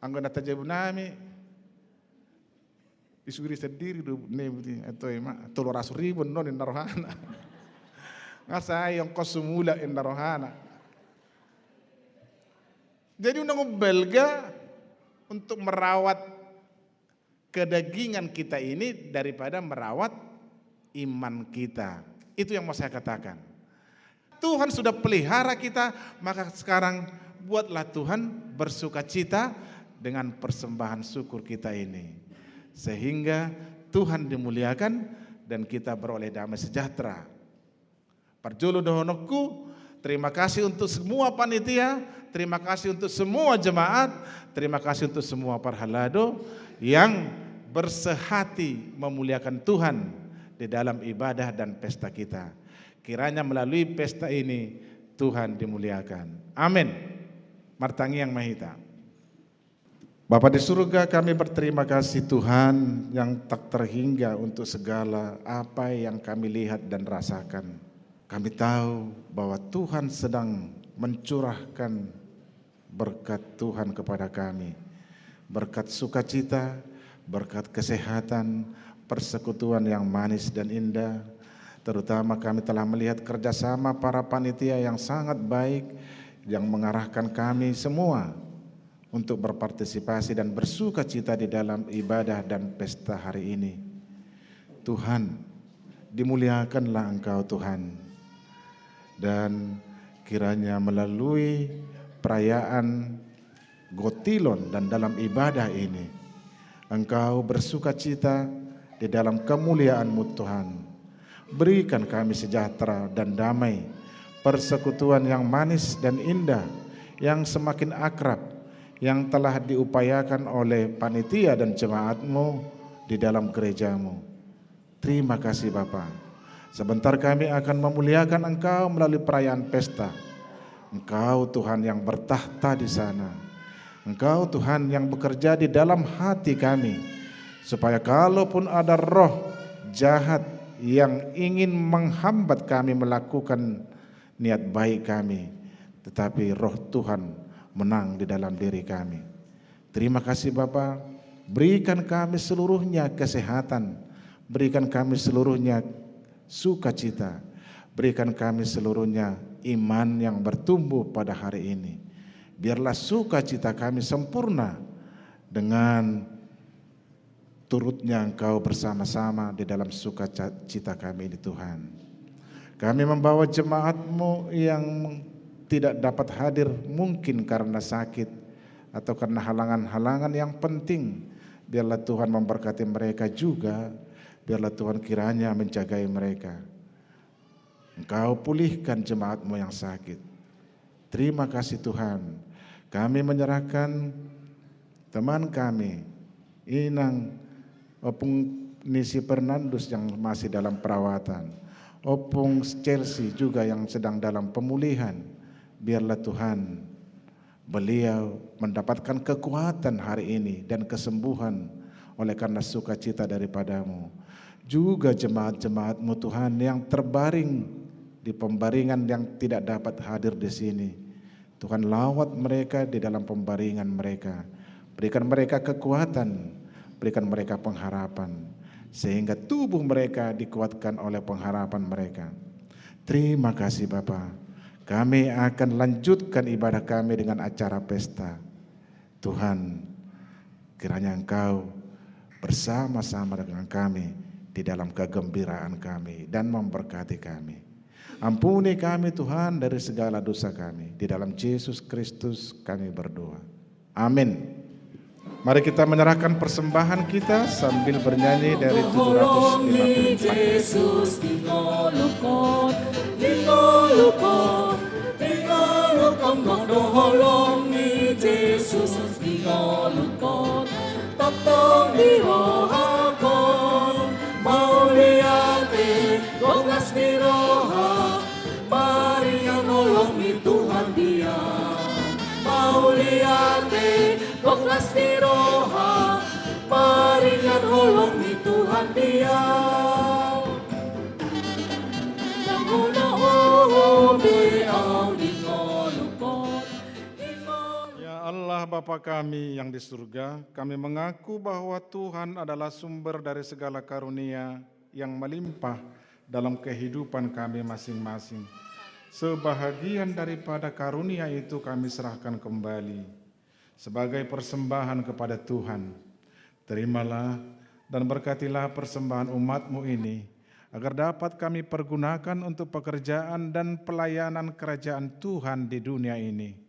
Anggo na tajabu nami Isuri sendiri atau emak 300.000 non indarohana. Ngasa yang kos semula indarohana. Jadi undang belga untuk merawat kedagingan kita ini daripada merawat iman kita. Itu yang mau saya katakan. Tuhan sudah pelihara kita, maka sekarang buatlah Tuhan bersuka cita dengan persembahan syukur kita ini. Sehingga Tuhan dimuliakan dan kita beroleh damai sejahtera. Parjolo dohonokku, terima kasih untuk semua panitia, terima kasih untuk semua jemaat, terima kasih untuk semua parhalado yang bersehati memuliakan Tuhan di dalam ibadah dan pesta kita. Kiranya melalui pesta ini Tuhan dimuliakan. Amin. Martangi yang mahita. Bapa di surga, kami berterima kasih Tuhan yang tak terhingga untuk segala apa yang kami lihat dan rasakan. Kami tahu bahwa Tuhan sedang mencurahkan berkat Tuhan kepada kami. Berkat sukacita, berkat kesehatan, persekutuan yang manis dan indah. Terutama kami telah melihat kerjasama para panitia yang sangat baik yang mengarahkan kami semua untuk berpartisipasi dan bersuka cita di dalam ibadah dan pesta hari ini. Tuhan, dimuliakanlah Engkau Tuhan. Dan kiranya melalui perayaan Gotilon dan dalam ibadah ini, Engkau bersuka cita di dalam kemuliaan-Mu Tuhan. Berikan kami sejahtera dan damai, persekutuan yang manis dan indah, yang semakin akrab, yang telah diupayakan oleh panitia dan jemaat-Mu di dalam gereja-Mu. Terima kasih Bapa. Sebentar kami akan memuliakan Engkau melalui perayaan pesta. Engkau Tuhan yang bertahta di sana. Engkau Tuhan yang bekerja di dalam hati kami, supaya kalaupun ada roh jahat yang ingin menghambat kami melakukan niat baik kami, tetapi roh Tuhan menang di dalam diri kami. Terima kasih Bapa. Berikan kami seluruhnya kesehatan, berikan kami seluruhnya sukacita, berikan kami seluruhnya iman yang bertumbuh pada hari ini. Biarlah sukacita kami sempurna dengan turutnya Engkau bersama-sama di dalam sukacita kami ini Tuhan. Kami membawa jemaat-Mu yang tidak dapat hadir mungkin karena sakit atau karena halangan-halangan yang penting. Biarlah Tuhan memberkati mereka juga. Biarlah Tuhan kiranya menjagai mereka. Engkau pulihkan jemaat-Mu yang sakit. Terima kasih Tuhan. Kami menyerahkan teman kami, Inang Opung Nisi Fernandus yang masih dalam perawatan, Opung Chelsea juga yang sedang dalam pemulihan. Biarlah Tuhan beliau mendapatkan kekuatan hari ini dan kesembuhan oleh karena sukacita daripada-Mu. Juga jemaat-jemaat-Mu Tuhan yang terbaring di pembaringan yang tidak dapat hadir di sini. Tuhan lawat mereka di dalam pembaringan mereka. Berikan mereka kekuatan, berikan mereka pengharapan, sehingga tubuh mereka dikuatkan oleh pengharapan mereka. Terima kasih Bapa. Kami akan lanjutkan ibadah kami dengan acara pesta. Tuhan, kiranya Engkau bersama-sama dengan kami di dalam kegembiraan kami dan memberkati kami. Ampuni kami Tuhan dari segala dosa kami. Di dalam Yesus Kristus kami berdoa. Amin. Mari kita menyerahkan persembahan kita sambil bernyanyi dari 754. Yesus tinggalukon, tinggalukon, tinggalukon, magdoholongi Yesus tinggalukon, tatong dirohakon, mauliate, gonglas diroha, Maria nolongi Tuhan dia, mauliate, gonglas diroha, Maria nolongi Tuhan dia. Ya Allah Allah Bapa kami yang di surga, kami mengaku bahwa Tuhan adalah sumber dari segala karunia yang melimpah dalam kehidupan kami masing-masing. Sebahagian daripada karunia itu kami serahkan kembali sebagai persembahan kepada Tuhan. Terimalah dan berkatilah persembahan umat-Mu ini, agar dapat kami pergunakan untuk pekerjaan dan pelayanan kerajaan Tuhan di dunia ini.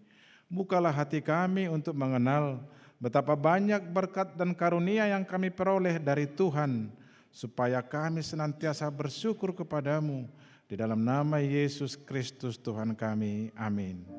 Bukalah hati kami untuk mengenal betapa banyak berkat dan karunia yang kami peroleh dari Tuhan, supaya kami senantiasa bersyukur kepadamu. Di dalam nama Yesus Kristus Tuhan kami. Amin.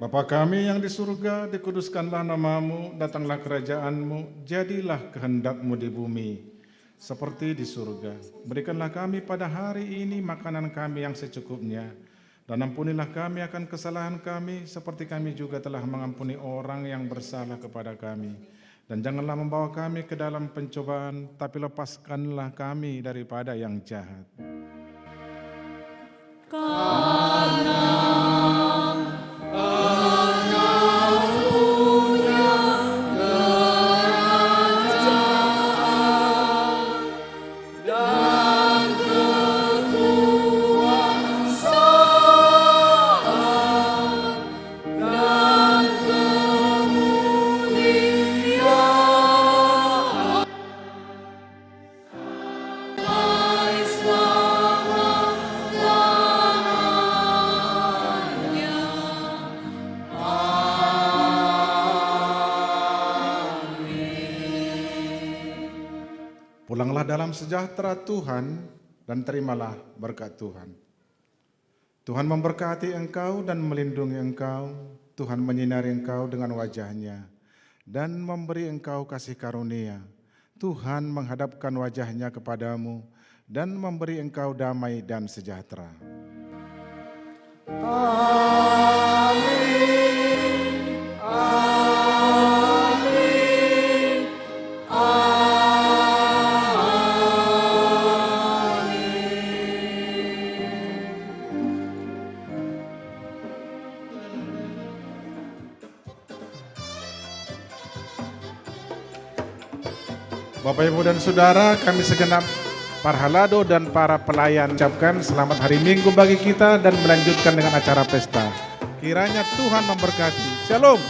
Bapa kami yang di surga, dikuduskanlah nama-Mu, datanglah kerajaan-Mu, jadilah kehendak-Mu di bumi, seperti di surga. Berikanlah kami pada hari ini makanan kami yang secukupnya, dan ampunilah kami akan kesalahan kami, seperti kami juga telah mengampuni orang yang bersalah kepada kami. Dan janganlah membawa kami ke dalam pencobaan, tapi lepaskanlah kami daripada yang jahat. Pulanglah dalam sejahtera Tuhan dan terimalah berkat Tuhan. Tuhan memberkati engkau dan melindungi engkau. Tuhan menyinari engkau dengan wajah-Nya dan memberi engkau kasih karunia. Tuhan menghadapkan wajah-Nya kepadamu dan memberi engkau damai dan sejahtera. Bapak, Ibu, dan Saudara, kami segenap Parhalado dan para pelayan ucapkan selamat hari Minggu bagi kita dan melanjutkan dengan acara pesta. Kiranya Tuhan memberkati. Shalom.